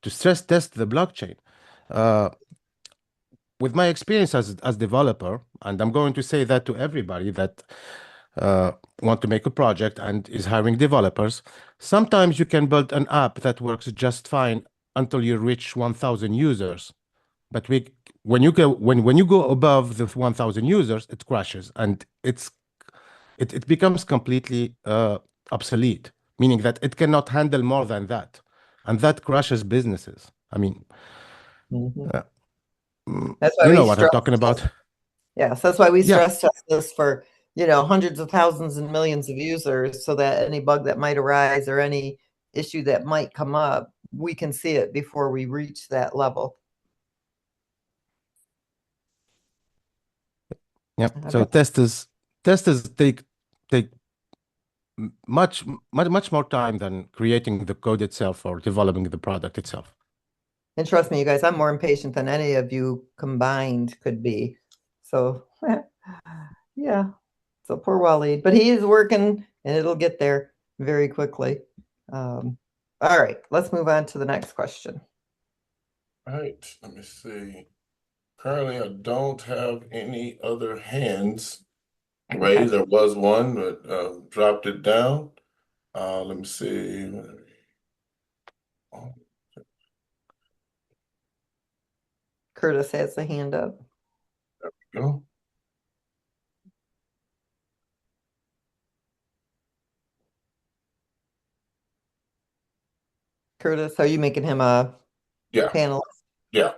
test the blockchain. With my experience as developer, and I'm going to say that to everybody that want to make a project and is hiring developers, sometimes you can build an app that works just fine until you reach 1,000 users. But when you go above the 1,000 users, it crashes, and it becomes completely obsolete, meaning that it cannot handle more than that, and that crashes businesses. I mean, That's why you we know what I'm stress talking about. test. Yes, that's why we Yeah. stress test this for, hundreds of thousands and millions of users, so that any bug that might arise or any issue that might come up, we can see it before we reach that level. Yeah. So testers take much more time than creating the code itself or developing the product itself. And trust me, you guys, I'm more impatient than any of you combined could be. So, yeah. So poor Waleed, but he is working, and it'll get there very quickly. All right, let's move on to the next question. All right, let me see. Currently, I don't have any other hands raised. There was one, but dropped it down. Let me see. Curtis has the hand up. There we go. Curtis, are you making him a Yeah. panelist? Yeah.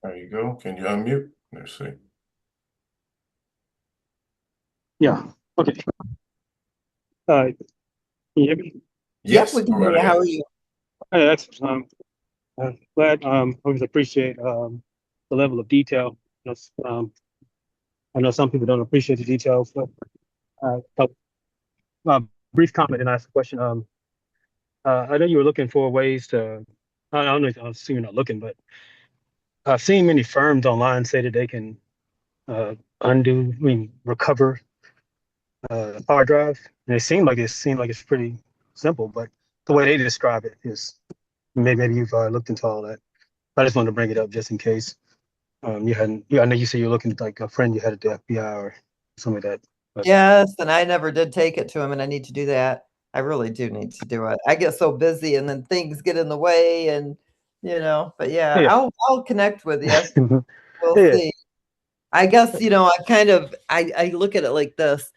There you go. Can you unmute? Let's see. Yeah. Okay. Can you hear me? Yes. Yep, we can hear you. How are you? Hey, excellent. Glad. Always appreciate the level of detail. I know some people don't appreciate the details, but brief comment and ask a question. I know you were looking for ways to. I don't know. I assume you're not looking, but I've seen many firms online say that they can recover hard drive, and it seemed like it's pretty simple, but the way they describe it is maybe you've looked into all that. I just wanted to bring it up just in case you hadn't. I know you said you're looking like a friend you had at the FBI or something like that. But Yes, and I never did take it to him, and I need to do that. I really do need to do it. I get so busy, and then things get in the way, and But yeah, Yeah. I'll connect with you. We'll Yeah. see. I guess, I look at it like this.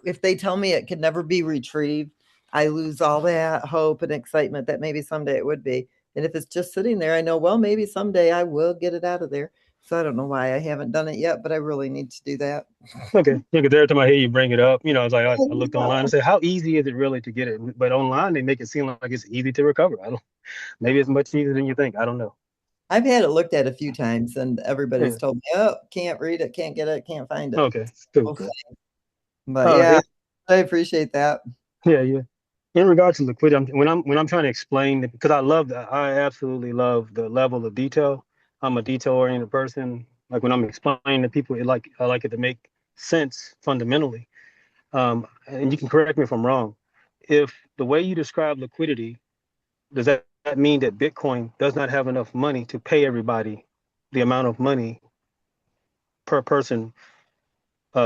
If they tell me it could never be retrieved, I lose all that hope and excitement that maybe someday it would be. And if it's just sitting there, I know, well, maybe someday I will get it out of there. So I don't know why I haven't done it yet, but I really need to do that. Okay. Yeah, because every time I hear you bring it up, it's like I looked Yeah. online and say, how easy is it really to get it? But online, they make it seem like it's easy to recover. I don't. Maybe it's much easier than you think. I don't know. I've had it looked at a few times and everybody's Yeah. told me, oh, can't read it, can't get it, can't find it. Okay. Cool. Okay. Cool. But yeah, It, I appreciate that. yeah. Yeah. In regards to liquidity, when I'm trying to explain it, because I absolutely love the level of detail. I'm a detail-oriented person. Like when I'm explaining to people, I like it to make sense fundamentally. And you can correct me if I'm wrong. If the way you describe liquidity, does that mean that Bitcoin does not have enough money to pay everybody the amount of money per person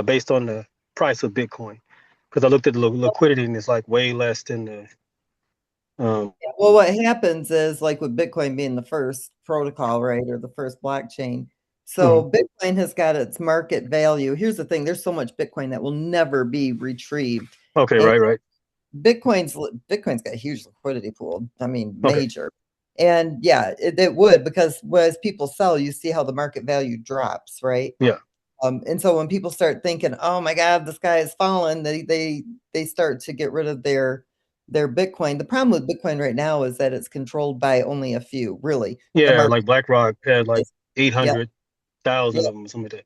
based on the price of Bitcoin? Because I looked at the liquidity and it's like way less than the. Well, what happens is like with Bitcoin being the first protocol, right, or the first blockchain. Mhm. So Bitcoin has got its market value. Here's the thing, there's so much Bitcoin that will never be retrieved. Okay, And right. Bitcoin's got a huge liquidity pool. I mean, Okay. major. And yeah, it would, because as people sell, you see how the market value drops, right? Yeah. And so when people start thinking, "Oh my God, the sky has fallen," they start to get rid of their Bitcoin. The problem with Bitcoin right now is that it's controlled by only a few, really. The Yeah, market like BlackRock had like is, yeah, 800,000 yeah, of them, something like that.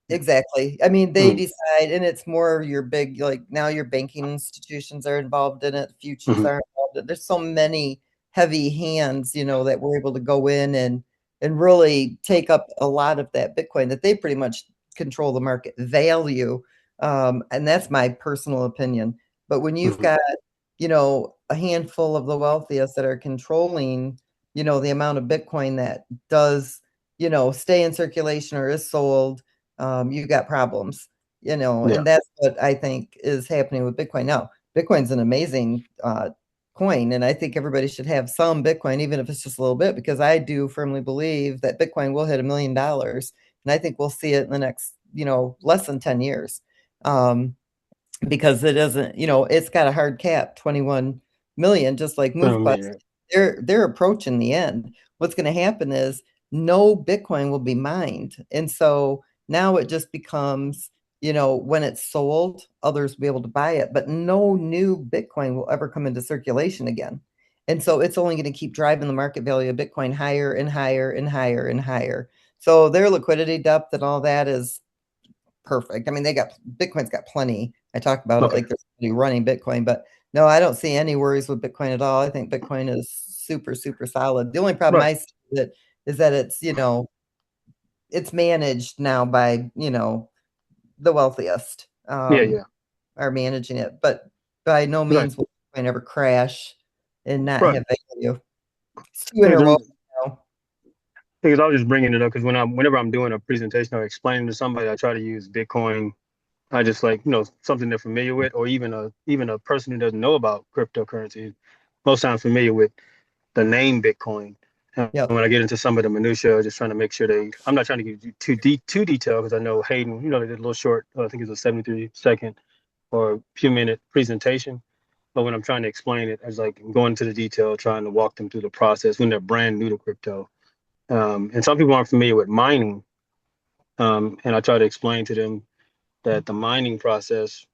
Yeah. exactly. I mean, they Mm, decide, and it's more your big, like now your banking institutions are involved in it, futures mhm. are involved. There's so many heavy hands, that we're able to go in and really take up a lot of that Bitcoin that they pretty much control the market value. And that's my personal opinion. But when you've Mhm. got, a handful of the wealthiest that are controlling, the amount of Bitcoin that does, stay in circulation or is sold, you got problems, Yeah. and that's what I think is happening with Bitcoin now. Bitcoin's an amazing coin, and I think everybody should have some Bitcoin, even if it's just a little bit, because I do firmly believe that Bitcoin will hit $1 million, and I think we'll see it in the next, less than 10 years. Because it doesn't, it's got a hard cap, 21 million, just like MoveQuest. Yeah. They're approaching the end. What's going to happen is no Bitcoin will be mined. And so now it just becomes, when it's sold, others will be able to buy it, but no new Bitcoin will ever come into circulation again. And so it's only going to keep driving the market value of Bitcoin higher and higher and higher and higher. So their liquidity depth and all that is perfect. I mean, Bitcoin's got plenty. I talk about it Okay. like there's somebody running Bitcoin, but no, I don't see any worries with Bitcoin at all. I think Bitcoin is super, super solid. The only problem Right. I see with it is that it's managed now by, the wealthiest, Yeah. Yeah. are managing it, but by no Right. means will Bitcoin ever crash and not Right. have value. It's too Because interwoven now. because I was just bringing it up because whenever I'm doing a presentation or explaining to somebody, I try to use Bitcoin. I just like something they're familiar with, or even a person who doesn't know about cryptocurrency. Most times familiar with the name Bitcoin. And Yep. when I get into some of the minutia, just trying to make sure I'm not trying to get too detailed because I know Hayden, they did a little short, I think it's a 73-second or a few minute presentation. But when I'm trying to explain it, I was like going into the detail, trying to walk them through the process when they're brand new to crypto. And some people aren't familiar with mining. And I try to explain to them that the mining process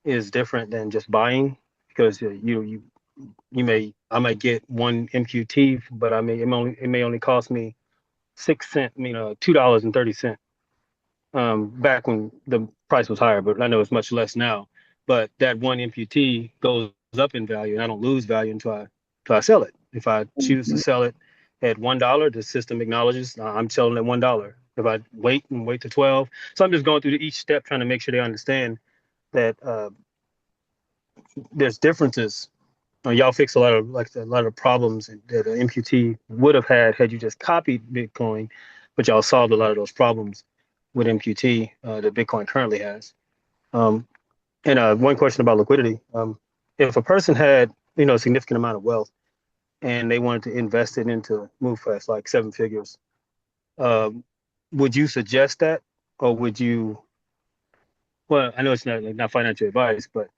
is different than just buying because I might get one MQT, but it may only cost me 6 cent, $2.30 back when the price was higher, but I know it's much less now. But that one MQT goes up in value, and I don't lose value until I sell it. If I choose to sell it at $1, the system acknowledges I'm selling at $1. If I wait to 12, so I'm just going through each step trying to make sure they understand that there's differences. Y'all fix a lot of problems that an MQT would have had you just copied Bitcoin, but y'all solved a lot of those problems with MQT that Bitcoin currently has. Um, and one question about liquidity: if a person had a significant amount of wealth, and they wanted to invest it into MoveQuest, like 7 figures. Would you suggest that, or would you? Well, I know it's not like not financial advice, but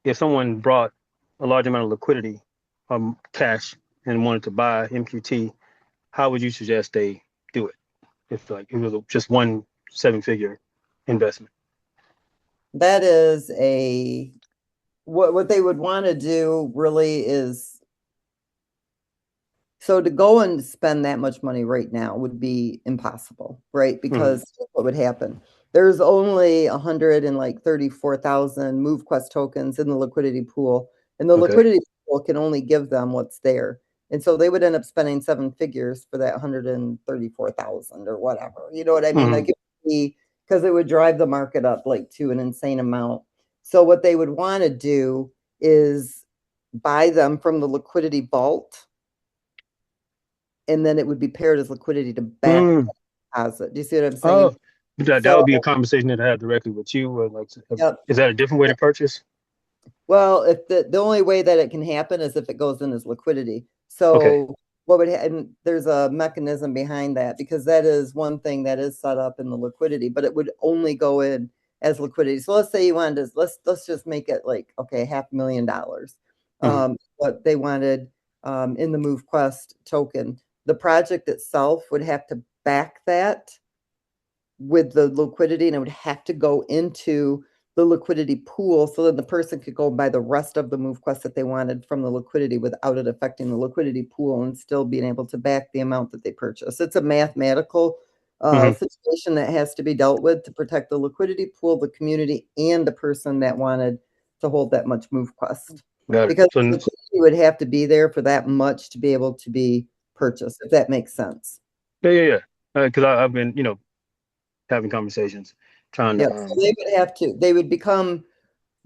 if someone brought a large amount of liquidity, cash, and wanted to buy MQT, how would you suggest they do it? If like it was just one 7 figure investment. That is what they would want to do really is, so to go and spend that much money right now would be impossible, right? Because what would happen? There's only 134,000 MoveQuest tokens in the liquidity pool, and the Okay. liquidity pool can only give them what's there. And so they would end up spending 7 figures for that 134,000 or whatever. You know what I mean? Like, because it would drive the market up like to an insane amount. So what they would want to do is buy them from the liquidity vault, and then it would be paired as liquidity to back the deposit. Do you see what I'm saying? Oh, that would be a conversation that I have directly with you. Or like, is that a different way to purchase? Well, if the only way that it can happen is if it goes in as liquidity. So what would happen? There's a mechanism behind that, because that is one thing that is set up in the liquidity, but it would only go in as liquidity. So let's say you wanted to, let's just make it like, okay, $500,000. What they wanted in the MoveQuest token. The project itself would have to back that with the liquidity, and it would have to go into the liquidity pool so that the person could go buy the rest of the MoveQuest that they wanted from the liquidity without it affecting the liquidity pool, and still being able to back the amount that they purchase. It's a mathematical situation that has to be dealt with to protect the liquidity pool, the community, and the person that wanted to hold that much MoveQuest. Because the liquidity would have to be there for that much to be able to be purchased, if that makes sense. Yeah. Because I've been, having conversations, trying to. So they would have to. They would become,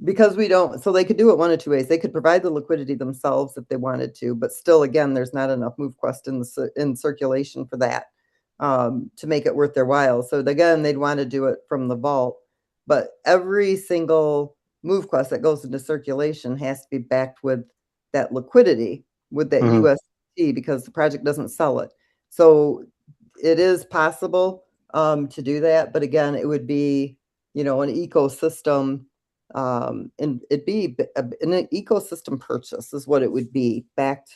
because we don't. So they could do it one of two ways. They could provide the liquidity themselves if they wanted to, but still, again, there's not enough MoveQuest in circulation for that to make it worth their while. So again, they'd want to do it from the vault, but every single MoveQuest that goes into circulation has to be backed with that liquidity, with that USDT, because the project doesn't sell it. So it is possible to do that, but again, it would be, an ecosystem, and it'd be an ecosystem purchase is what it would be, backed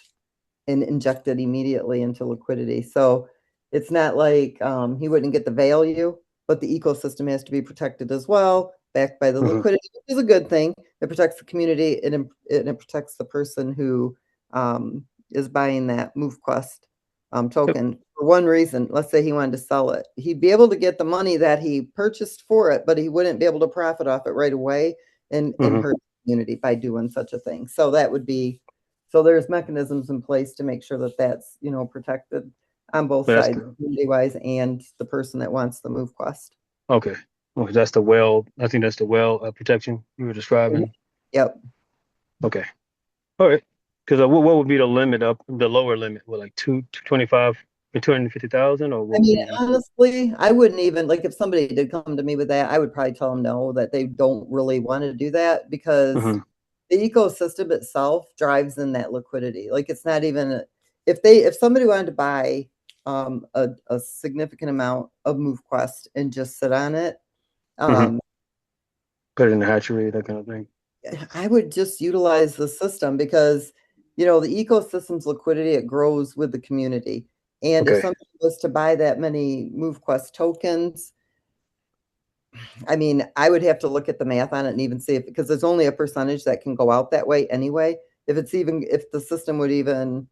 and injected immediately into liquidity. So it's not like he wouldn't get the value, but the ecosystem has to be protected as well, backed by the liquidity, which is a good thing. It protects the community, and it protects the person who is buying that MoveQuest token. For one reason, let's say he wanted to sell it, he'd be able to get the money that he purchased for it, but he wouldn't be able to profit off it right away and hurt the community by doing such a thing. So that would be, so there's mechanisms in place to make sure that that's, protected on both sides, community-wise and the person that wants the MoveQuest. Okay. Well, that's the well. I think that's the well protection you were describing. Yep. Okay. All right. Because what would be the limit up, the lower limit? Well, like 225 or 250,000, or what? I mean, honestly, I wouldn't even, like, if somebody did come to me with that, I would probably tell them no, that they don't really want to do that, because the ecosystem itself drives in that liquidity. Like, it's not even, if somebody wanted to buy a significant amount of MoveQuest and just sit on it, put it in the hatchery, that kind of thing. I would just utilize the system, because the ecosystem's liquidity, it grows with the community. And if somebody was to buy that many MoveQuest tokens, I mean, I would have to look at the math on it and even see if, because there's only a percentage that can go out that way anyway. If the system would even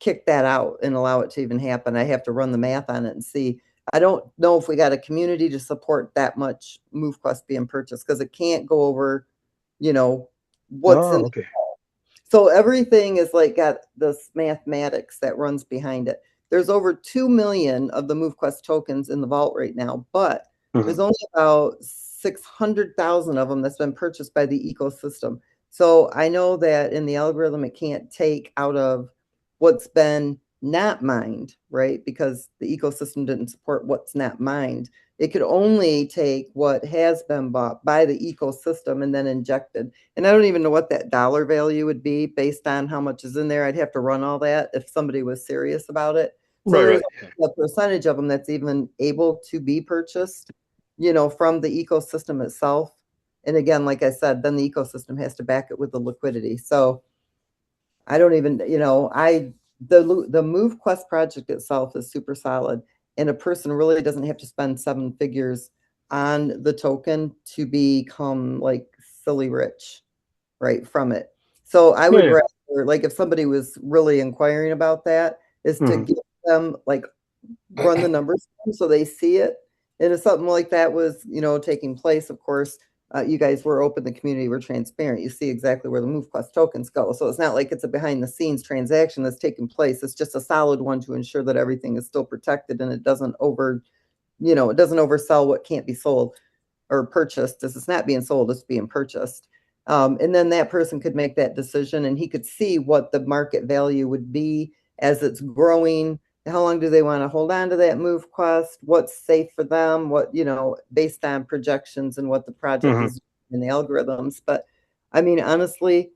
kick that out and allow it to even happen, I have to run the math on it and see. I don't know if we got a community to support that much MoveQuest being purchased, because it can't go over, what's in the wall. So everything is like got this mathematics that runs behind it. There's over 2 million of the MoveQuest tokens in the vault right now, but there's only about 600,000 of them that's been purchased by the ecosystem. So I know that in the algorithm, it can't take out of what's been not mined, right? Because the ecosystem didn't support what's not mined. it could only take what has been bought by the ecosystem and then injected. And I don't even know what that dollar value would be based on how much is in there. I'd have to run all that if somebody was serious about it. So there's a percentage of them that's even able to be purchased, from the ecosystem itself. And again, like I said, then the ecosystem has to back it with the liquidity. So I don't even, the MoveQuest project itself is super solid, and a person really doesn't have to spend 7 figures on the token to become like silly rich, right, from it. So I would rather, like, if somebody was really inquiring about that, is to give them, like, run the numbers so they see it. And if something like that was, taking place, of course, you guys were open, the community were transparent. You see exactly where the MoveQuest tokens go. So it's not like it's a behind the scenes transaction that's taking place. It's just a solid one to ensure that everything is still protected and it doesn't it doesn't oversell what can't be sold or purchased. This is not being sold, it's being purchased. And then that person could make that decision and he could see what the market value would be as it's growing. How long do they want to hold on to that MoveQuest? What's safe for them? What, based on projections and what the project is and the algorithms. But I mean, honestly,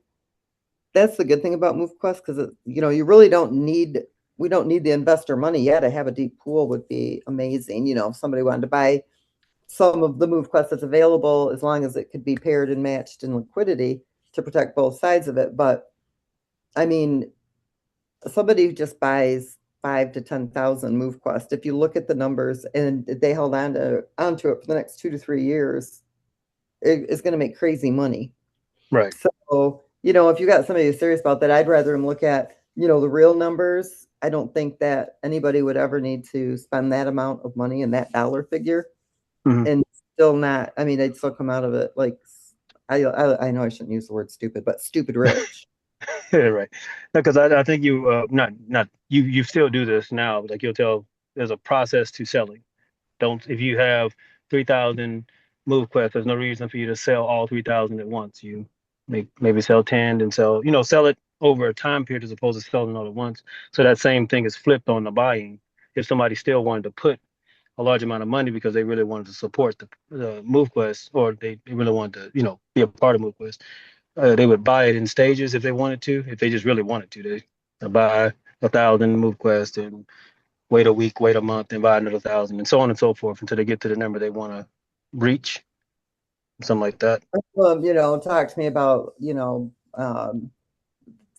that's the good thing about MoveQuest, because, you really don't need, we don't need the investor money yet. To have a deep pool would be amazing. If somebody wanted to buy some of the MoveQuest that's available, as long as it could be paired and matched in liquidity to protect both sides of it. But I mean, somebody who just buys 5 to 10,000 MoveQuest, if you look at the numbers and they held onto it for the next 2 to 3 years, it's going to make crazy money. Right. So, if you got somebody who's serious about that, I'd rather them look at, the real numbers. I don't think that anybody would ever need to spend that amount of money in that dollar figure and still not, I mean, they'd still come out of it like, I know I shouldn't use the word stupid, but stupid rich. Right. Because I think you not you still do this now. Like you'll tell there's a process to selling. Don't if you have 3,000 MoveQuest, there's no reason for you to sell all 3,000 at once. You maybe sell 10 and sell it over a time period as opposed to selling all at once. So that same thing is flipped on the buying. If somebody still wanted to put a large amount of money because they really wanted to support the MoveQuest, or they really wanted to, be a part of MoveQuest, they would buy it in stages if they wanted to. If they just really wanted to, they buy 1,000 MoveQuest and wait a week, wait a month, and buy another 1,000, and so on and so forth until they get to the number they want to reach, something like that. Talk to me about,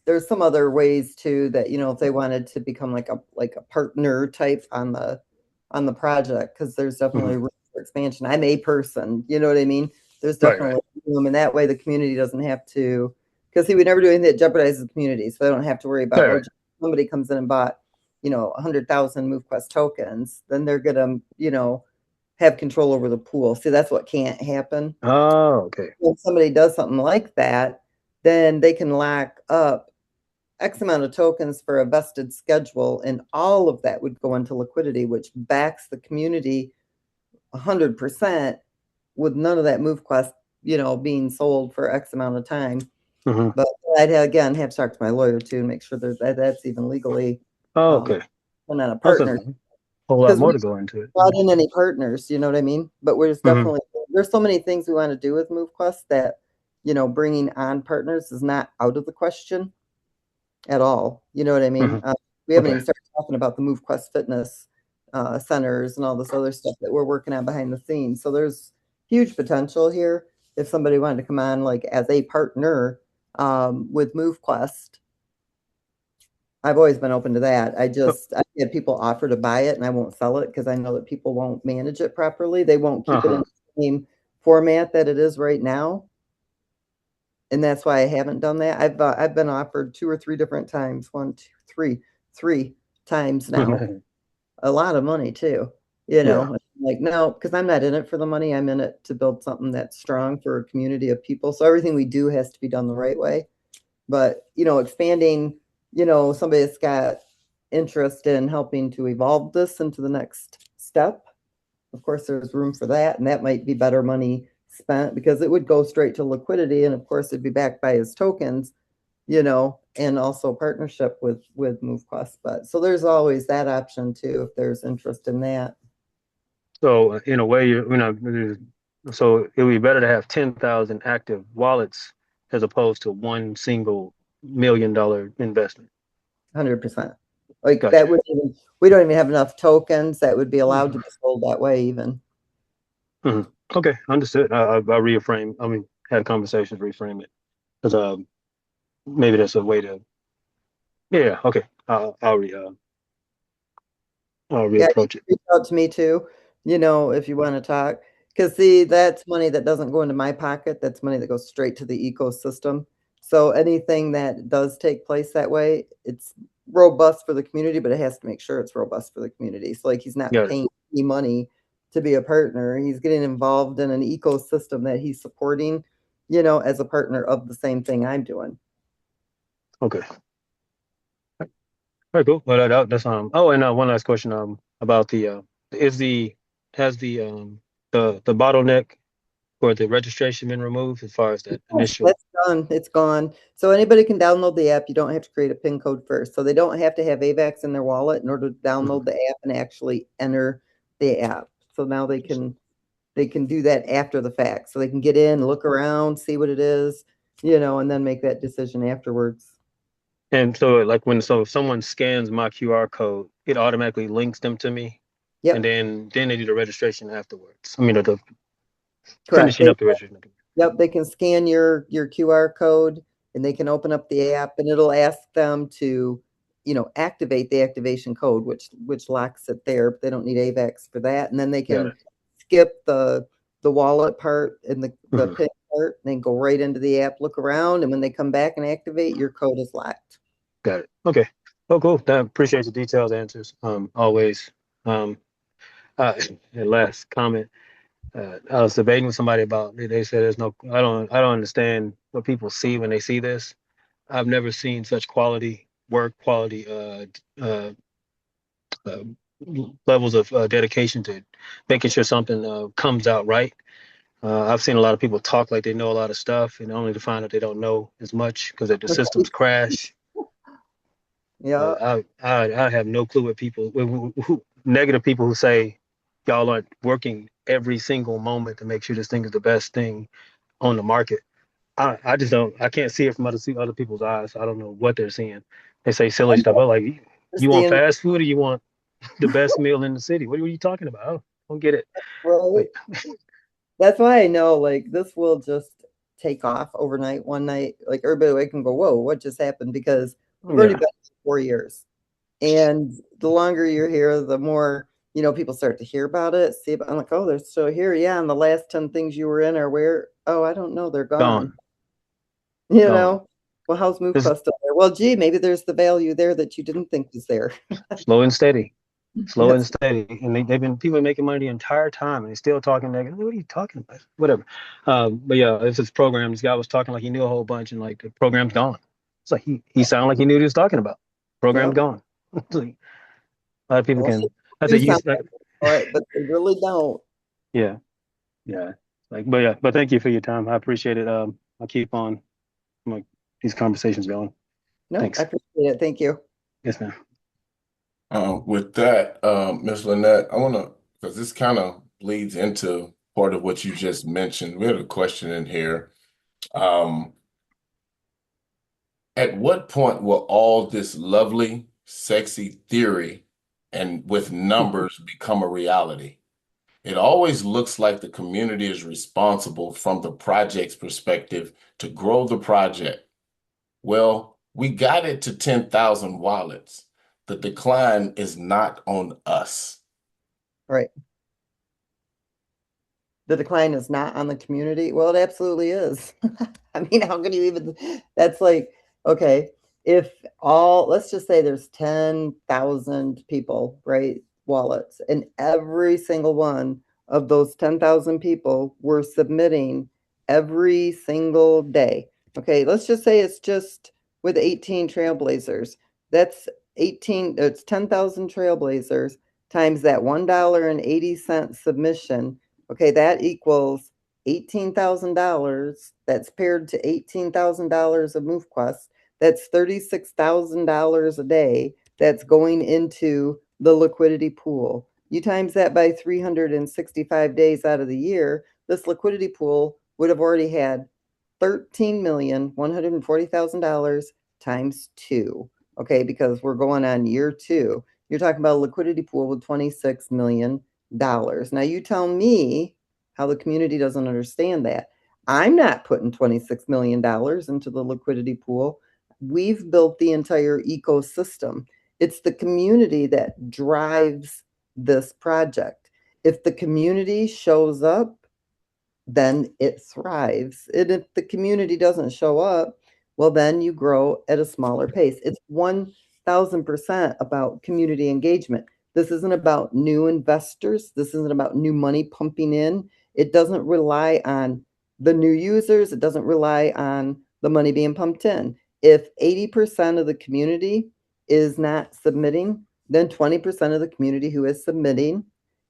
there's some other ways too that, if they wanted to become like a partner type on the project, because there's definitely room for expansion. I'm a person, you know what I mean? There's definitely room, and that way the community doesn't have to, because we never do anything that jeopardizes the community, so they don't have to worry about somebody comes in and bought 100,000 MoveQuest tokens, then they're gonna have control over the pool. See, that's what can't happen. Oh, okay. When somebody does something like that, then they can lock up X amount of tokens for a vested schedule, and all of that would go into liquidity, which backs the community 100%, with none of that MoveQuest, being sold for X amount of time. But I'd again have to talk to my lawyer too and make sure that's even legally. Okay. Not a partner. A whole lot more to go into it. Not in any partners, you know what I mean? But we're just definitely, there's so many things we want to do with MoveQuest that, bringing on partners is not out of the question at all. You know what I mean? We haven't even started talking about the MoveQuest fitness centers and all this other stuff that we're working on behind the scenes. So there's huge potential here if somebody wanted to come on like as a partner with MoveQuest. I've always been open to that. I had people offer to buy it and I won't sell it because I know that people won't manage it properly. They won't keep it in the same format that it is right now. And that's why I haven't done that. I've been offered 2 or 3 different times, 1, 2, 3, 3 times now. A lot of money too, like, no, because I'm not in it for the money. I'm in it to build something that's strong for a community of people. So everything we do has to be done the right way. But, expanding, somebody that's got interest in helping to evolve this into the next step. Of course, there's room for that. And that might be better money spent because it would go straight to liquidity. And of course, it'd be backed by his tokens, and also partnership with MoveQuest. But so there's always that option too, if there's interest in that. So in a way, so it would be better to have 10,000 active wallets as opposed to one single $1 million investment. 100%. Like Gotcha. that would even, we don't even have enough tokens that would be allowed to Mhm. be sold that way even. Mhm. Okay, understood. I reframe. I mean, had conversations, reframe it because maybe that's a way to. Yeah. Okay. I'll Yeah, you reapproach can it. reach out to me too, if you want to talk. Because see, that's money that doesn't go into my pocket. That's money that goes straight to the ecosystem. So anything that does take place that way, it's robust for the community, but it has to make sure it's robust for the community. So like he's not Got it. paying any money to be a partner. He's getting involved in an ecosystem that he's supporting, as a partner of the same thing I'm doing. Okay. All right. Cool. Well, that's Oh, and one last question. About is the has the bottleneck or the registration been removed as far as that Yes, initial? that's done. It's gone. So anybody can download the app. You don't have to create a PIN code first. So they don't have to have AVAX in their wallet in order to Mhm. download the app and actually enter the app. So now they can do that after the fact. So they can get in, look around, see what it is, and then make that decision afterwards. And so, like if someone scans my QR code, it automatically links them to me, and Yep, then they do the registration afterwards. I mean, the correct. finishing up the registration. Yep, they can scan your QR code and they can open up the app and it'll ask them to, activate the activation code, which locks it there. But they don't need AVAX for that. And then they Got can it. skip the wallet part and the Mhm. PIN part, and then go right into the app, look around, and when they come back and activate, your code is locked. Got it. Okay. Oh, cool. Appreciate the detailed answers. Always. Um, and last comment. I was debating with somebody about. They said there's no. I don't understand what people see when they see this. I've never seen such quality work, quality uh, levels of dedication to making sure something comes out right. I've seen a lot of people talk like they know a lot of stuff, and only to find out they don't know as much because the systems crash. Yeah. I have no clue what people, negative people who say y'all aren't working every single moment to make sure this thing is the best thing on the market. I just don't. I can't see it from other people's eyes. I don't know what they're seeing. They say silly stuff. I'm like, you want Understand, fast food or you want the best meal in the city? What are you talking about? I don't get it. right? But That's why I know like this will just take off overnight, one night. Like everybody can go, whoa, what just happened? Because we've already yeah, been here 4 years. And the longer you're here, the more, people start to hear about it, see about I'm like, oh, they're still here. Yeah. And the last 10 things you were in are where? Oh, I don't know. They're gone. gone, You gone. know? Well, how's This is MoveQuest still there? Well, gee, maybe there's the value there that you didn't think was there. slow and steady. Slow and That's steady. And they've been people making money the entire time and they're still talking negative. What are you talking about? Whatever. But yeah, it's this program. This guy was talking like he knew a whole bunch and like the program's gone. It's like he sounded like he knew what he was talking about. Program's yep. gone. It's like, a lot of people Unless you can that's do a use something for it, but they really don't. yeah, yeah. But thank you for your time. I appreciate it. I'll keep on like these conversations going. No, I Thanks. appreciate it. Thank you. Yes, ma'am. With that, Ms. Lynette, I want to, because this kind of bleeds into part of what you just mentioned. We had a question in here. Um, at what point will all this lovely, sexy theory and with numbers become a reality? It always looks like the community is responsible from the project's perspective to grow the project. Well, we got it to 10,000 wallets. The decline is not on us. Right. The decline is not on the community. Well, it absolutely is. I mean, how can you even? That's like, okay, if let's just say there's 10,000 people, right? Wallets, and every single one of those 10,000 people were submitting every single day. Okay, let's just say it's just with 18 trailblazers. That's it's 10,000 trailblazers times that $1.80 submission. Okay, that equals $18,000. That's paired to $18,000 of MoveQuest. That's $36,000 a day that's going into the liquidity pool. You times that by 365 days out of the year, this liquidity pool would have already had $13,140,000 times 2. Okay, because we're going on year 2. You're talking about a liquidity pool with $26 million. Now you tell me how the community doesn't understand that. I'm not putting $26 million into the liquidity pool. We've built the entire ecosystem. It's the community that drives this project. If the community shows up, then it thrives. And if the community doesn't show up, well, then you grow at a smaller pace. It's 1000% about community engagement. This isn't about new investors. This isn't about new money pumping in. It doesn't rely on the new users. It doesn't rely on the money being pumped in. If 80% of the community is not submitting, then 20% of the community who is submitting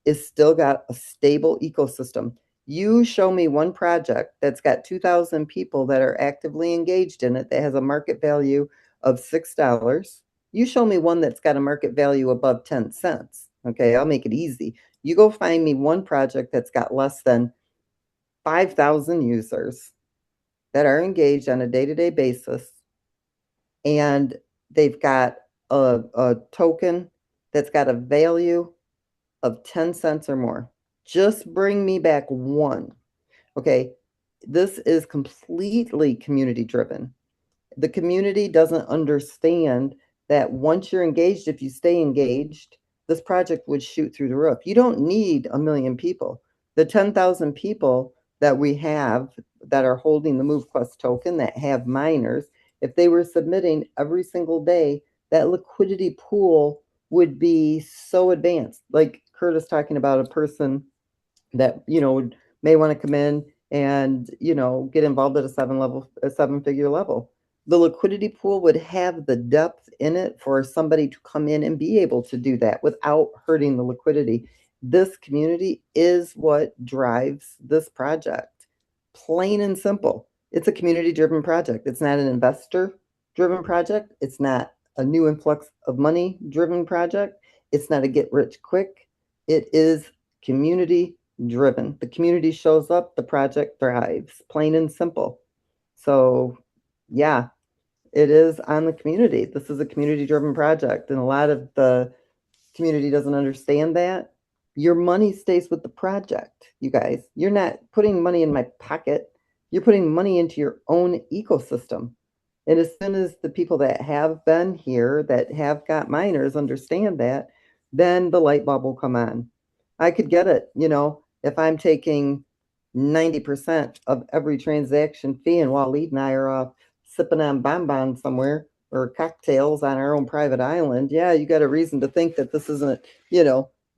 is still got a stable ecosystem. You show me one project that's got 2,000 people that are actively engaged in it that has a market value of $6. You show me one that's got a market value above 10 cents. Okay, I'll make it easy. You go find me one project that's got less than 5,000 users that are engaged on a day-to-day basis, and they've got a token that's got a value of 10 cents or more. Just bring me back one. Okay, this is completely community driven. The community doesn't understand that once you're engaged, if you stay engaged, this project would shoot through the roof. You don't need 1 million people. The 10,000 people that we have that are holding the MoveQuest token that have miners, if they were submitting every single day, that liquidity pool would be so advanced. Like Curtis talking about a person that, may want to come in and, get involved at a 7-figure level. The liquidity pool would have the depth in it for somebody to come in and be able to do that without hurting the liquidity. This community is what drives this project. Plain and simple. It's a community driven project. It's not an investor driven project. It's not a new influx of money driven project. It's not a get rich quick. It is community driven. The community shows up, the project thrives, plain and simple. So, yeah, it is on the community. This is a community driven project, and a lot of the community doesn't understand that. Your money stays with the project, you guys. You're not putting money in my pocket. You're putting money into your own ecosystem. And as soon as the people that have been here, that have got miners, understand that, then the light bulb will come on. I could get it, if I'm taking 90% of every transaction fee and Waleed and I are off sipping on bonbons somewhere or cocktails on our own private island, yeah, you got a reason to think that this isn't,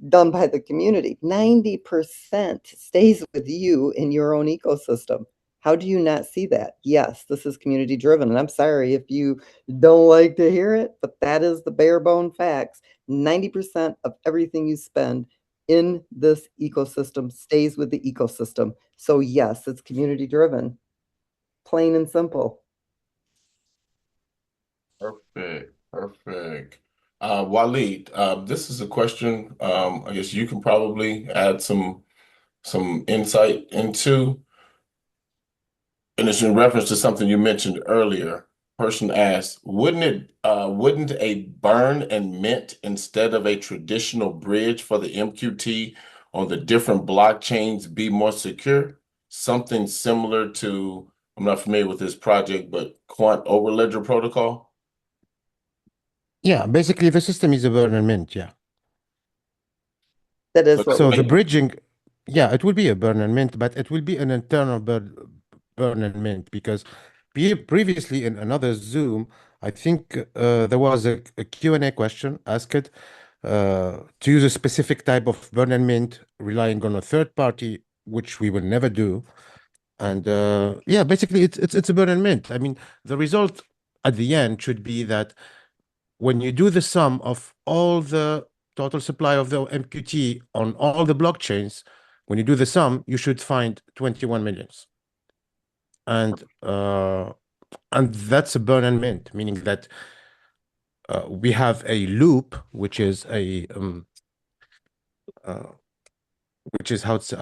done by the community. 90% stays with you in your own ecosystem. How do you not see that? Yes, this is community driven. And I'm sorry if you don't like to hear it, but that is the bare bone facts. 90% of everything you spend in this ecosystem stays with the ecosystem. So yes, it's community driven. Plain and simple. Perfect. Perfect. Waleed, this is a question I guess you can probably add some insight into, and it's in reference to something you mentioned earlier. Person asked, wouldn't a burn and mint instead of a traditional bridge for the MQT on the different blockchains be more secure? Something similar to, I'm not familiar with this project, but Quant Overledger Protocol? Yeah, basically the system is a burn and mint. Yeah. That is But what So we're the doing. bridging, yeah, it will be a burn and mint, but it will be an internal burn and mint because previously in another Zoom, I think there was a Q&A question asked to use a specific type of burn and mint relying on a third party, which we will never do. And yeah, basically it's a burn and mint. I mean, the result at the end should be that when you do the sum of all the total supply of the MQT on all the blockchains, when you do the sum, you should find 21 millions. And that's a burn and mint, meaning that we have a loop, which is which is how it's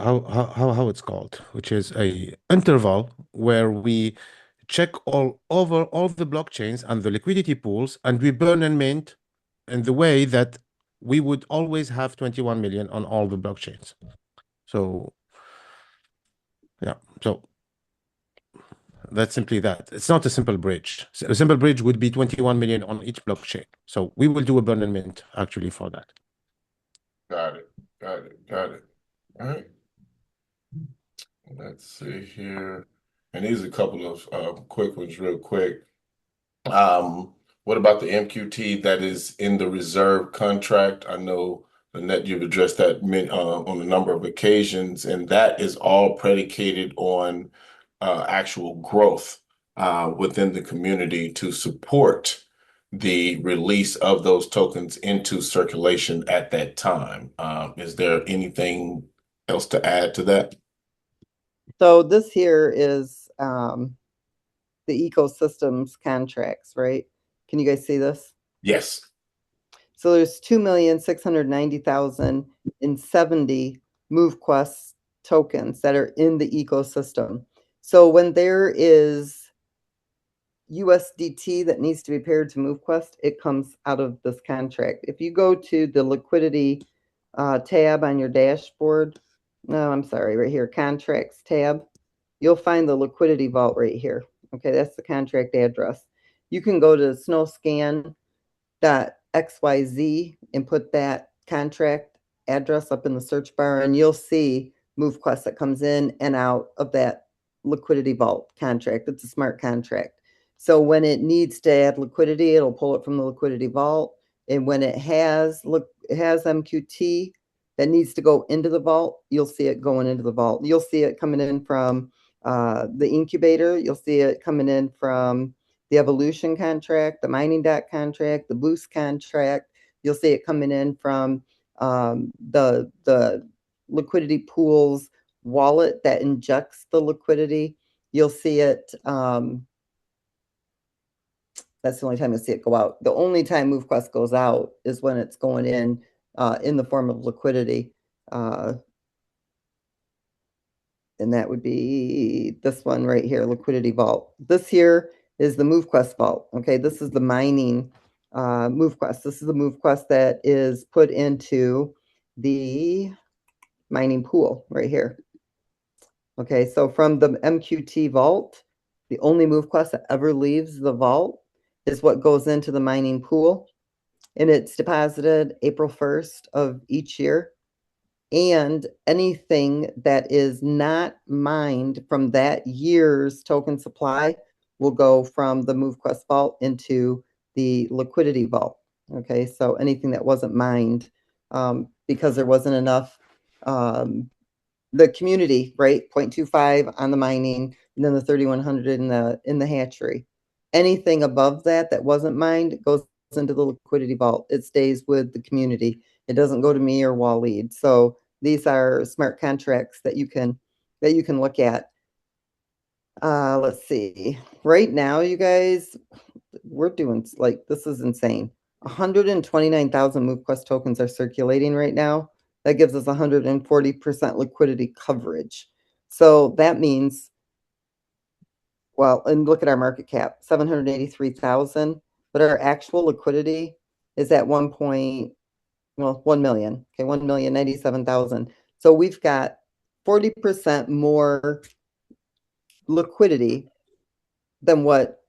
called, which is a interval where we check over all the blockchains and the liquidity pools, and we burn and mint in the way that we would always have 21 million on all the blockchains. So yeah, so that's simply that. It's not a simple bridge. A simple bridge would be 21 million on each blockchain. So we will do a burn and mint actually for that. Got it. All right. Let's see here. And these are a couple of quick ones, real quick. What about the MQT that is in the reserve contract? I know, Annette, you've addressed that on a number of occasions, and that is all predicated on actual growth within the community to support the release of those tokens into circulation at that time. Is there anything else to add to that? So this here is the ecosystems contracts, right? Can you guys see this? Yes. So there's 2,690,070 MoveQuest tokens that are in the ecosystem. So when there is USDT that needs to be paired to MoveQuest, it comes out of this contract. If you go to the liquidity tab on your dashboard, no, I'm sorry, right here, contracts tab, you'll find the liquidity vault right here. Okay, that's the contract address. You can go to snowscan.xyz and put that contract address up in the search bar, and you'll see MoveQuest that comes in and out of that liquidity vault contract. It's a smart contract. So when it needs to add liquidity, it'll pull it from the liquidity vault. And when it has MQT that needs to go into the vault, you'll see it going into the vault. You'll see it coming in from the incubator. You'll see it coming in from the evolution contract, the mining dot contract, the boost contract. You'll see it coming in from the liquidity pools wallet that injects the liquidity. You'll see it. That's the only time you see it go out. The only time MoveQuest goes out is when it's going in the form of liquidity. And that would be this one right here, liquidity vault. This here is the MoveQuest vault. Okay, this is the mining MoveQuest. This is the MoveQuest that is put into the mining pool right here. Okay, so from the MQT vault, the only MoveQuest that ever leaves the vault is what goes into the mining pool, and it's deposited April 1st of each year. And anything that is not mined from that year's token supply will go from the MoveQuest vault into the liquidity vault. Okay, so anything that wasn't mined because there wasn't enough, the community, right? 0.25 on the mining, and then the 3,100 in the hatchery. Anything above that that wasn't mined goes into the liquidity vault. It stays with the community. It doesn't go to me or Waleed. So these are smart contracts that you can look at. Let's see. Right now, you guys, we're doing like, this is insane. 129,000 MoveQuest tokens are circulating right now. That gives us 140% liquidity coverage. So that means, well, and look at our market cap, 783,000, but our actual liquidity is at 1 million. Okay, 1,097,000. So we've got 40% more liquidity than what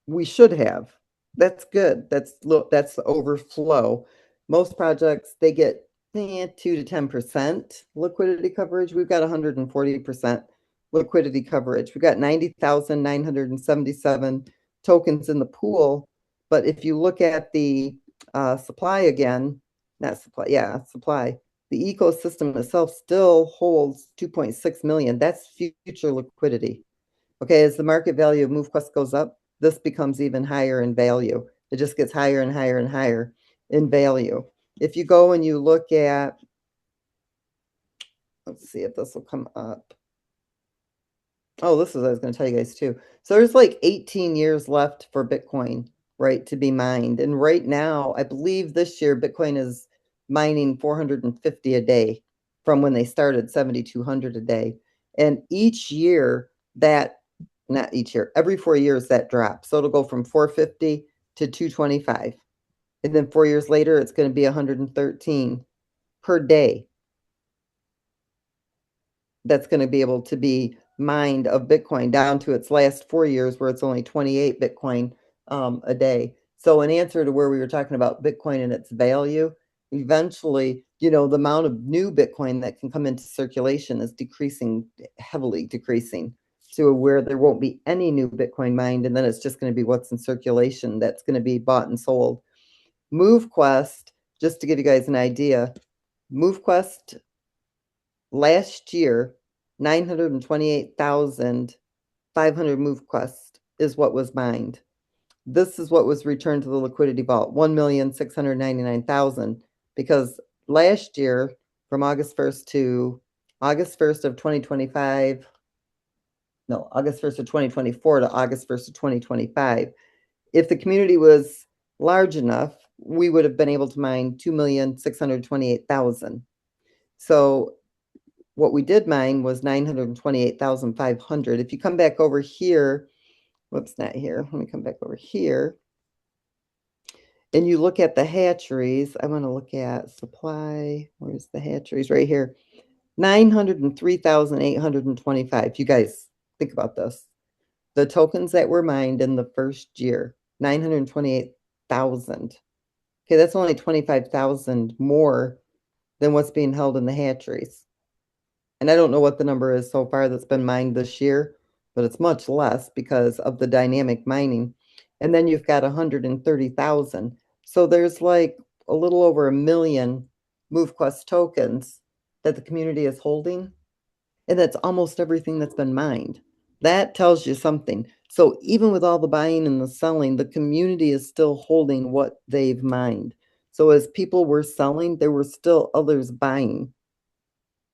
we should have. That's good. That's the overflow. Most projects, they get 2 to 10% liquidity coverage. We've got 140% liquidity coverage. We've got 90,977 tokens in the pool. But if you look at the supply again, supply, the ecosystem itself still holds 2.6 million. That's future liquidity. Okay, as the market value of MoveQuest goes up, this becomes even higher in value. It just gets higher and higher and higher in value. If you go and you look at, let's see if this will come up. Oh, this is what I was going to tell you guys too. So there's like 18 years left for Bitcoin, right, to be mined. And right now, I believe this year Bitcoin is mining 450 a day from when they started 7,200 a day. And each year not each year, every 4 years that drops. So it'll go from 450 to 225. And then 4 years later, it's going to be 113 per day. That's going to be able to be mined of Bitcoin down to its last 4 years where it's only 28 Bitcoin a day. So in answer to where we were talking about Bitcoin and its value, eventually, the amount of new Bitcoin that can come into circulation is decreasing, heavily decreasing, to where there won't be any new Bitcoin mined, and then it's just going to be what's in circulation that's going to be bought and sold. MoveQuest, just to give you guys an idea, MoveQuest last year, 928,500 MoveQuest is what was mined. This is what was returned to the liquidity vault, 1,699,000, because last year, from August 1st to August 1st of 2025, no, August 1st of 2024 to August 1st of 2025, if the community was large enough, we would have been able to mine 2,628,000. So what we did mine was 928,500. If you come back over here, whoops, not here. Let me come back over here. And you look at the hatcheries. I want to look at supply. Where's the hatcheries? Right here. 903,825. You guys think about this. The tokens that were mined in the first year, 928,000. Okay, that's only 25,000 more than what's being held in the hatcheries. And I don't know what the number is so far that's been mined this year, but it's much less because of the dynamic mining. And then you've got 130,000. So there's like a little over 1 million MoveQuest tokens that the community is holding. And that's almost everything that's been mined. That tells you something. So even with all the buying and the selling, the community is still holding what they've mined. So as people were selling, there were still others buying.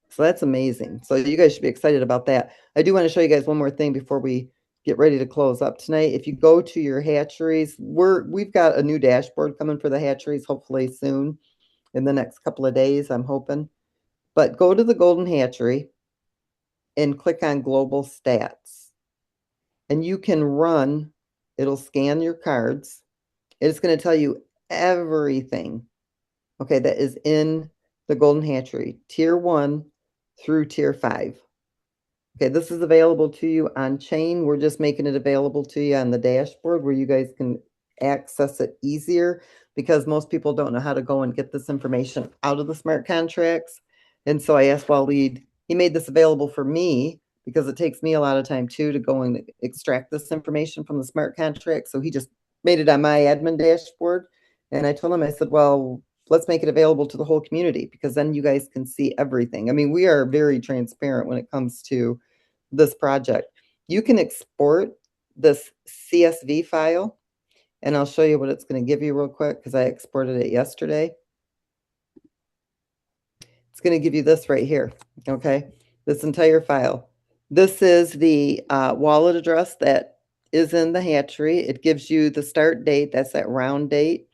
So that's amazing. So you guys should be excited about that. I do want to show you guys one more thing before we get ready to close up tonight. If you go to your hatcheries, we've got a new dashboard coming for the hatcheries, hopefully soon in the next couple of days, I'm hoping. But go to the Golden Hatchery and click on Global Stats. And you can run, it'll scan your cards. It's going to tell you everything, okay, that is in the Golden Hatchery, Tier 1 through Tier 5. Okay, this is available to you on chain. We're just making it available to you on the dashboard where you guys can access it easier, because most people don't know how to go and get this information out of the smart contracts. And so I asked Waleed, he made this available for me because it takes me a lot of time too to go and extract this information from the smart contract. So he just made it on my admin dashboard. And I told him, I said, well, let's make it available to the whole community, because then you guys can see everything. I mean, we are very transparent when it comes to this project. You can export this CSV file, and I'll show you what it's going to give you real quick because I exported it yesterday. It's going to give you this right here, okay? This entire file. This is the wallet address that is in the hatchery. It gives you the start date, that's that round date,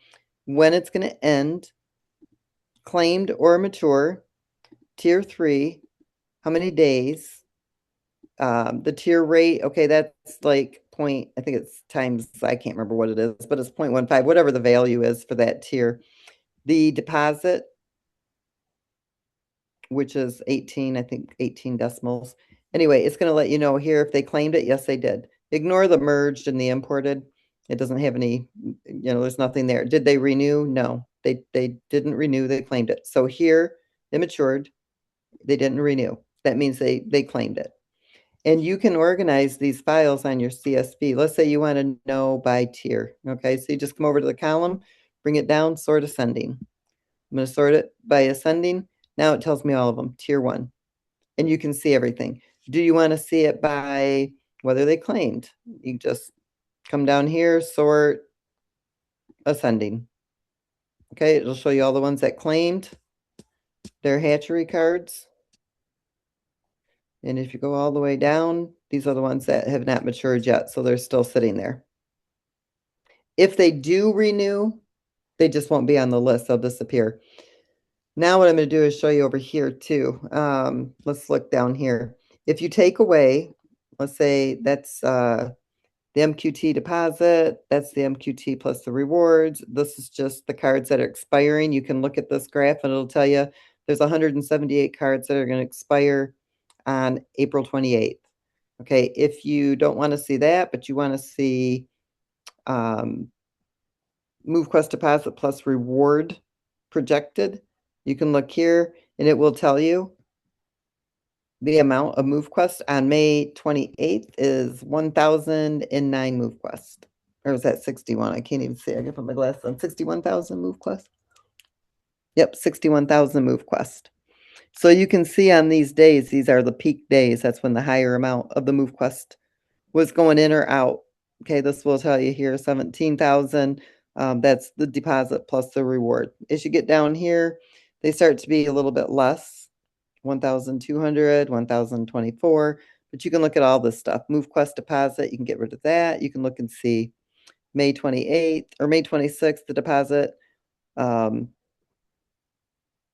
when it's going to end, claimed or mature, Tier 3, how many days, the tier rate, okay, that's like I think it's times, I can't remember what it is, but it's 0.15, whatever the value is for that tier. The deposit, which is 18, I think 18 decimals. Anyway, it's going to let you know here if they claimed it. Yes, they did. Ignore the merged and the imported. It doesn't have any, there's nothing there. Did they renew? No, they didn't renew. They claimed it. So here, they matured. They didn't renew. That means they claimed it. And you can organize these files on your CSV. Let's say you want to know by tier. Okay, so you just come over to the column, bring it down, sort ascending. I'm going to sort it by ascending. Now it tells me all of them, Tier 1. And you can see everything. Do you want to see it by whether they claimed? You just come down here, sort ascending. Okay, it'll show you all the ones that claimed their hatchery cards. And if you go all the way down, these are the ones that have not matured yet, so they're still sitting there. If they do renew, they just won't be on the list. They'll disappear. Now what I'm going to do is show you over here too. Let's look down here. If you take away, let's say that's the MQT deposit, that's the MQT plus the rewards. This is just the cards that are expiring. You can look at this graph and it'll tell you there's 178 cards that are going to expire on April 28th. Okay, if you don't want to see that, but you want to see MoveQuest deposit plus reward projected, you can look here and it will tell you the amount of MoveQuest on May 28th is 1,009 MoveQuest. Or is that 61? I can't even see. I can put my glasses on. 61,000 MoveQuest. Yep, 61,000 MoveQuest. So you can see on these days, these are the peak days. That's when the higher amount of the MoveQuest was going in or out. Okay, this will tell you here 17,000. That's the deposit plus the reward. As you get down here, they start to be a little bit less, 1,200, 1,024. But you can look at all this stuff. MoveQuest deposit, you can get rid of that. You can look and see May 28th or May 26th, the deposit.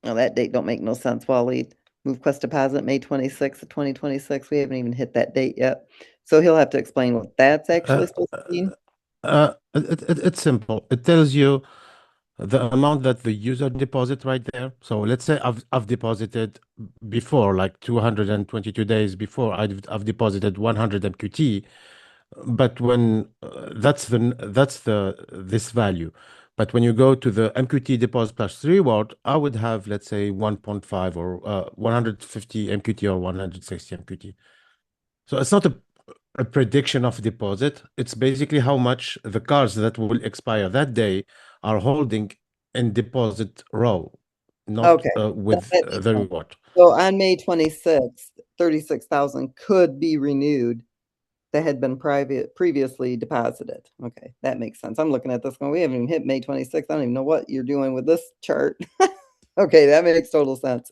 Well, that date don't make no sense, Waleed. MoveQuest deposit, May 26th of 2026. We haven't even hit that date yet. So he'll have to explain what that's actually supposed to mean. It's simple. It tells you the amount that the user deposit right there. So let's say I've deposited before, like 222 days before, I've deposited 100 MQT, but when that's this value. But when you go to the MQT deposit plus reward, I would have, let's say, 1.5 or 150 MQT or 160 MQT. So it's not a prediction of deposit. It's basically how much the cards that will expire that day are holding in deposit row, not Okay. with That makes the sense. reward. So on May 26th, 36,000 could be renewed that had been previously deposited. Okay, that makes sense. I'm looking at this going, we haven't even hit May 26th. I don't even know what you're doing with this chart. Okay, that makes total sense.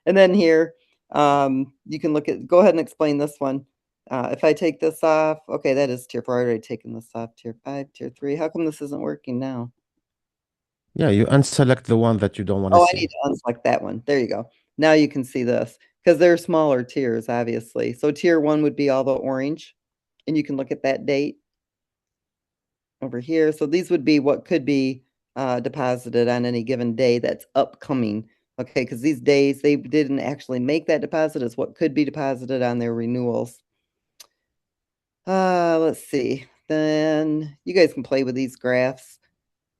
And then here, you can look at, go ahead and explain this one. If I take this off, okay, that is tier 4. I already taken this off. Tier 5, tier 3. How come this isn't working now? Yeah, you unselect the one that you don't want to Oh, I see. need to unselect that one. There you go. Now you can see this because they're smaller tiers, obviously. So tier 1 would be all the orange, and you can look at that date over here. So these would be what could be deposited on any given day that's upcoming. Okay, because these days they didn't actually make that deposit as what could be deposited on their renewals. Let's see. Then you guys can play with these graphs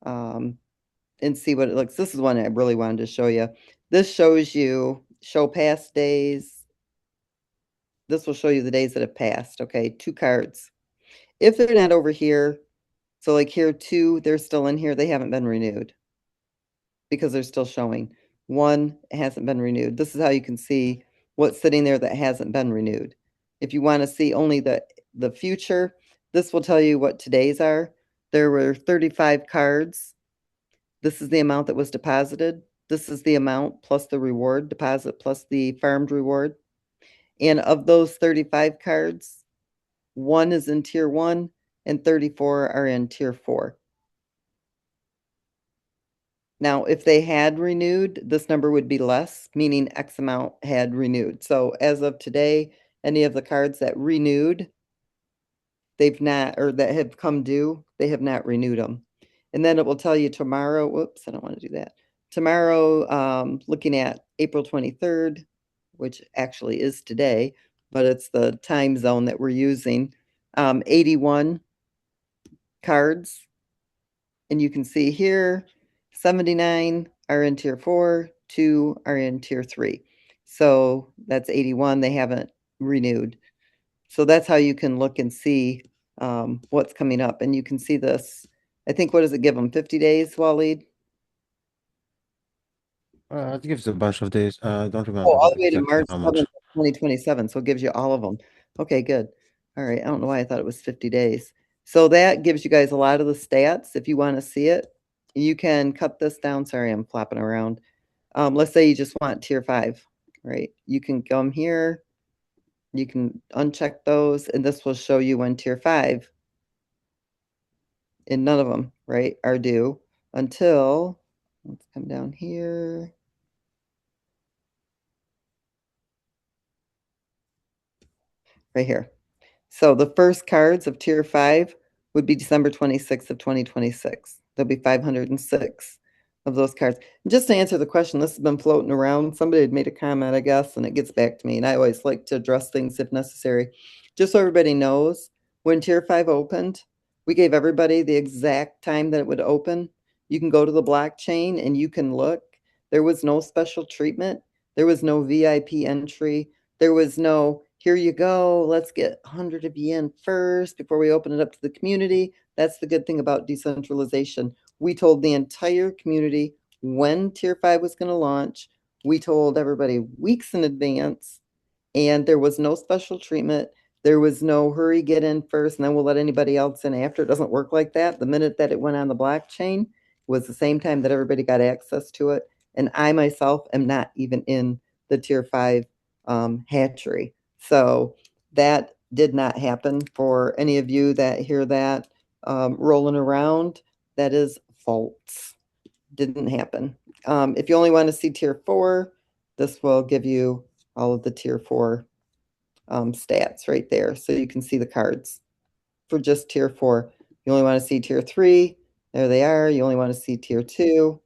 and see what it looks. This is one I really wanted to show you. This shows you show past days. This will show you the days that have passed. Okay, 2 cards. If they're not over here, so like here 2, they're still in here. They haven't been renewed because they're still showing. 1 hasn't been renewed. This is how you can see what's sitting there that hasn't been renewed. If you want to see only the future, this will tell you what today's are. There were 35 cards. This is the amount that was deposited. This is the amount plus the reward deposit plus the farmed reward. And of those 35 cards, 1 is in tier 1 and 34 are in tier 4. Now, if they had renewed, this number would be less, meaning X amount had renewed. So as of today, any of the cards that renewed, they've not, or that have come due, they have not renewed them. And then it will tell you tomorrow, whoops, I don't want to do that. Tomorrow, looking at April 23rd, which actually is today, but it's the time zone that we're using, 81 cards. And you can see here, 79 are in tier 4, 2 are in tier 3. So that's 81. They haven't renewed. So that's how you can look and see what's coming up. And you can see this. I think, what does it give them? 50 days, Waleed? It gives a bunch of days. I don't Oh, remember all the way to exactly March how 7th, much. 2027. So it gives you all of them. Okay, good. All right. I don't know why I thought it was 50 days. So that gives you guys a lot of the stats if you want to see it. You can cut this down. Sorry, I'm flopping around. Let's say you just want tier 5, right? You can come here. You can uncheck those, and this will show you when tier 5, and none of them, right, are due until, let's come down here. right here. So the first cards of tier 5 would be December 26th of 2026. There'll be 506 of those cards. And just to answer the question, this has been floating around. Somebody had made a comment, I guess, and it gets back to me. And I always like to address things if necessary. Just so everybody knows, when tier 5 opened, we gave everybody the exact time that it would open. You can go to the blockchain and you can look. There was no special treatment. There was no VIP entry. There was no, here you go, let's get 100 of you in first before we open it up to the community. That's the good thing about decentralization. We told the entire community when tier 5 was going to launch. We told everybody weeks in advance, and there was no special treatment. There was no hurry, get in first, and then we'll let anybody else in after. It doesn't work like that. The minute that it went on the blockchain was the same time that everybody got access to it. And I myself am not even in the tier 5 hatchery. So that did not happen. For any of you that hear that rolling around, that is false. Didn't happen. If you only want to see tier 4, this will give you all of the tier 4 stats right there. So you can see the cards for just tier 4. You only want to see tier 3. There they are. You only want to see tier 2.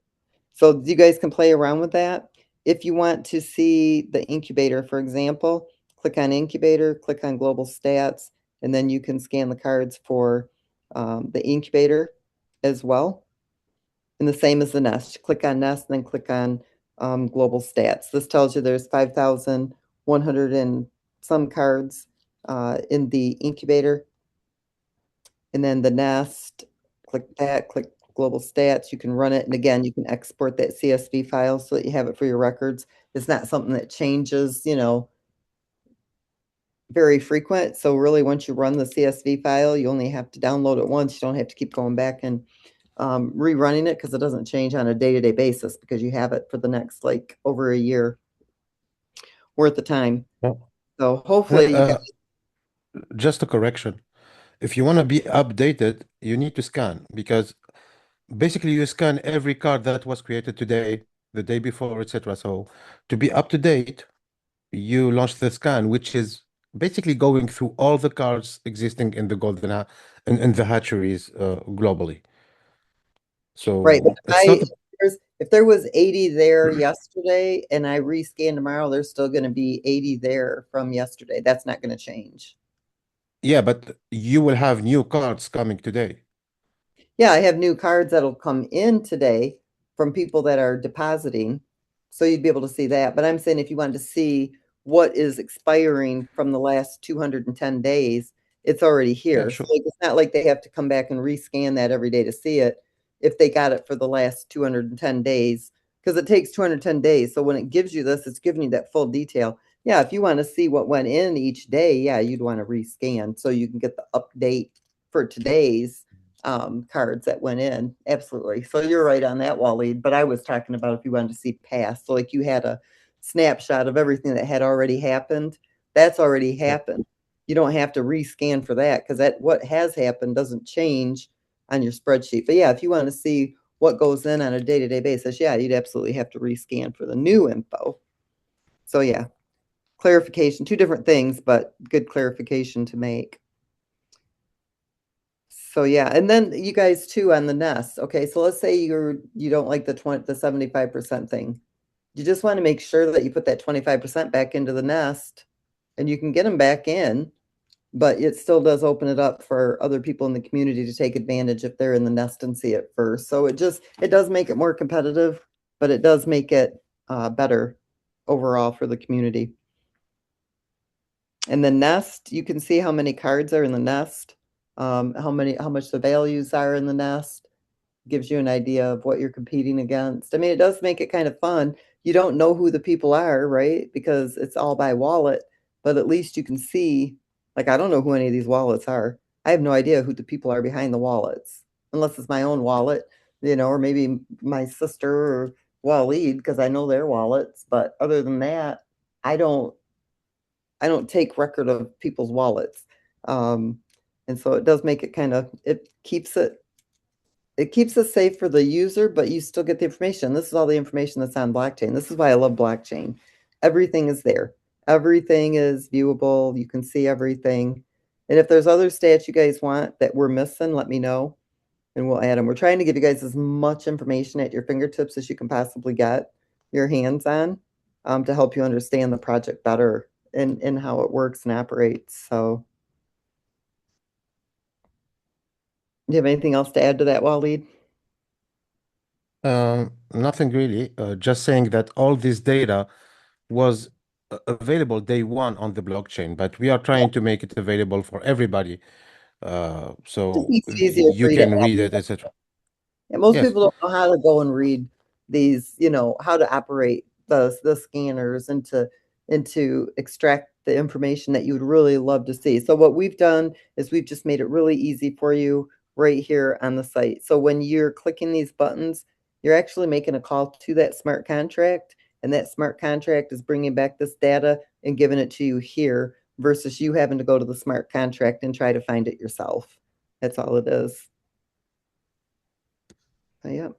So you guys can play around with that. If you want to see the incubator, for example, click on incubator, click on global stats, and then you can scan the cards for the incubator as well. And the same as the nest. Click on nest, and then click on global stats. This tells you there's 5,100 and some cards in the incubator. And then the nest, click that, click global stats. You can run it. And again, you can export that CSV file so that you have it for your records. It's not something that changes, very frequent. So really, once you run the CSV file, you only have to download it once. You don't have to keep going back and rerunning it, because it doesn't change on a day-to-day basis, because you have it for the next over a year worth of time. Yeah. So hopefully you guys, Just a correction. If you want to be updated, you need to scan, because basically you scan every card that was created today, the day before, etc. So to be up to date, you launch the scan, which is basically going through all the cards existing in the in the hatcheries globally. right? But So it's not if there was 80 there yesterday and I rescan tomorrow, there's still going to be 80 there from yesterday. That's not going to change. yeah, but you will have new cards coming today. Yeah, I have new cards that'll come in today from people that are depositing. So you'd be able to see that. But I'm saying if you wanted to see what is expiring from the last 210 days, it's already Yeah, here. sure. So it's not like they have to come back and rescan that every day to see it if they got it for the last 210 days, because it takes 210 days. So when it gives you this, it's giving you that full detail. Yeah, if you want to see what went in each day, yeah, you'd want to rescan so you can get the update for today's cards that went in. Absolutely. So you're right on that, Waleed. But I was talking about if you wanted to see past. So you had a snapshot of everything that had already happened. That's already happened. You don't have to rescan for that, because that what has happened doesn't change on your spreadsheet. But yeah, if you want to see what goes in on a day-to-day basis, yeah, you'd absolutely have to rescan for the new info. So yeah, clarification, 2 different things, but good clarification to make. So yeah, and then you guys too on the nest. Okay, so let's say you don't like the 75% thing. You just want to make sure that you put that 25% back into the nest, and you can get them back in, but it still does open it up for other people in the community to take advantage if they're in the nest and see it first. So it does make it more competitive, but it does make it better overall for the community. And the nest, you can see how many cards are in the nest, how much the values are in the nest. Gives you an idea of what you're competing against. I mean, it does make it kind of fun. You don't know who the people are, right? Because it's all by wallet, but at least you can see, I don't know who any of these wallets are. I have no idea who the people are behind the wallets, unless it's my own wallet, or maybe my sister or Waleed, because I know their wallets. But other than that, I don't take record of people's wallets. And so it does make it it keeps it safe for the user, but you still get the information. This is all the information that's on blockchain. This is why I love blockchain. Everything is there. Everything is viewable. You can see everything. And if there's other stats you guys want that we're missing, let me know and we'll add them. We're trying to give you guys as much information at your fingertips as you can possibly get your hands on to help you understand the project better and how it works and operates. So do you have anything else to add to that, Waleed? Nothing really. Just saying that all this data was available day one on the blockchain, but we are trying to make it available for everybody, so Just makes it easier you for you to can read it, access. etc. Yeah, most Yes. people don't know how to go and read these, how to operate the scanners and to extract the information that you would really love to see. So what we've done is we've just made it really easy for you right here on the site. So when you're clicking these buttons, you're actually making a call to that smart contract, and that smart contract is bringing back this data and giving it to you here versus you having to go to the smart contract and try to find it yourself. That's all it is. Yep.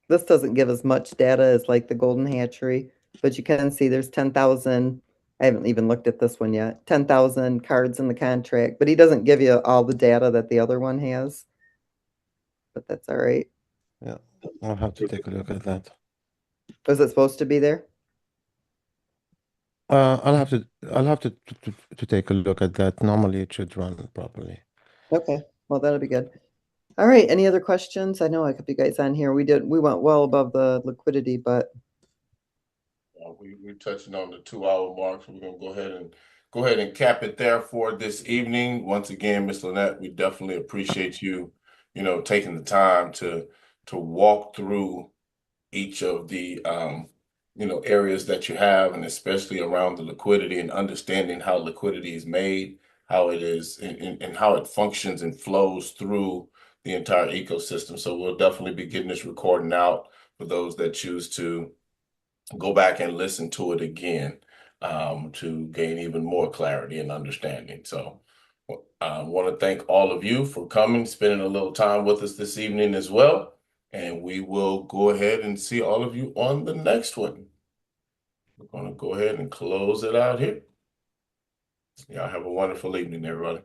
This doesn't give as much data as like the golden hatchery, but you can see there's 10,000. I haven't even looked at this one yet. 10,000 cards in the contract, but he doesn't give you all the data that the other one has. But that's all right. Yeah, I'll have to take a look at that. Was it supposed to be there? I'll have to take a look at that. Normally it should run properly. Okay, well, that'll be good. All right, any other questions? I know I kept you guys on here. We went well above the liquidity, but we're touching on the 2-hour mark, so we're gonna go ahead and cap it there for this evening. Once again, Ms. Lynette, we definitely appreciate you, taking the time to walk through each of the areas that you have, and especially around the liquidity and understanding how liquidity is made, how it is, and how it functions and flows through the entire ecosystem. So we'll definitely be getting this recording out for those that choose to go back and listen to it again to gain even more clarity and understanding. So I want to thank all of you for coming, spending a little time with us this evening as well. And we will go ahead and see all of you on the next one. We're going to go ahead and close it out here. Y'all have a wonderful evening, everybody.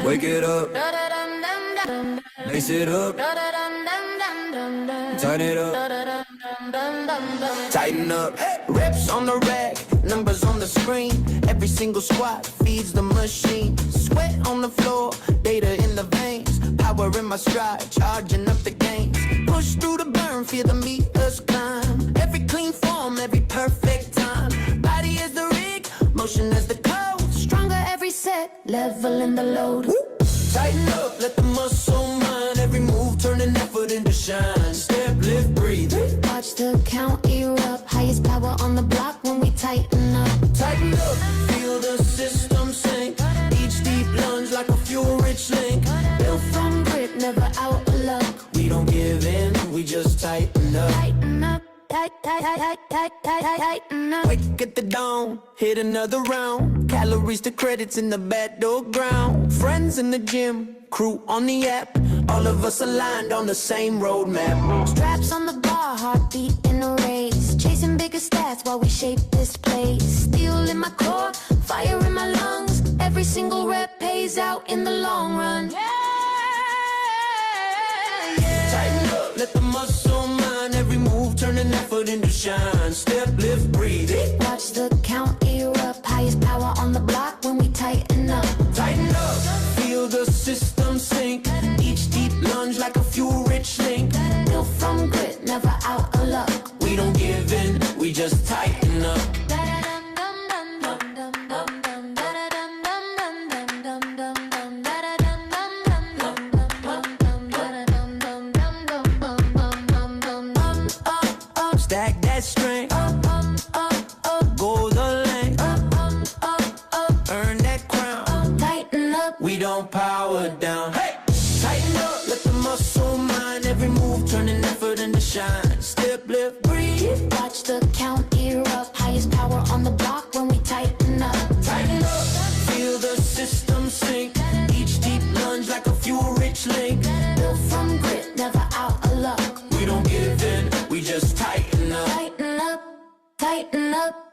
Wake it up, lace it up, turn it up, tighten up. Reps on the rack, numbers on the screen. Every single squat feeds the machine. Sweat on the floor, data in the veins. Power in my stride, charging up the gains. Push through the burn, feel the meters climb. Every clean form, every perfect time. Body is the rig, motion is the code. Stronger every set, leveling the load. Tighten up, let the muscle mind. Every move turn an effort into shine. Step, lift, breathe. Watch the count erupt. Highest power on the block when we tighten up. Tighten up, feel the system sink. Each deep lunge like a fuel-rich link. Built from grit, never out of luck. We don't give in, we just tighten up. Tighten up, tighten up. Wake at the dawn, hit another round. Calories to credits in the battleground. Friends in the gym, crew on the app. All of us aligned on the same roadmap. Straps on the bar, heartbeat in a race. Chasing bigger stats while we shape this place. Steel in my core, fire in my lungs. Every single rep pays out in the long run. Tighten up, let the muscle mind. Every move turn an effort into shine. Step, lift, breathe. Watch the count erupt. Highest power on the block when we tighten up. Tighten up, feel the system sink. Each deep lunge like a fuel-rich link. Built from grit, never out of luck. We don't give in, we just tighten up. Stack that strength. Go the length. Earn that crown. Tighten up. We don't power down. Hey! Tighten up, let the muscle mind. Every move turn an effort into shine. Step, lift, breathe. Watch the count erupt. Highest power on the block when we tighten up. Tighten up, feel the system sink. Each deep lunge like a fuel-rich link. Built from just tighten up. Tighten up, tighten up.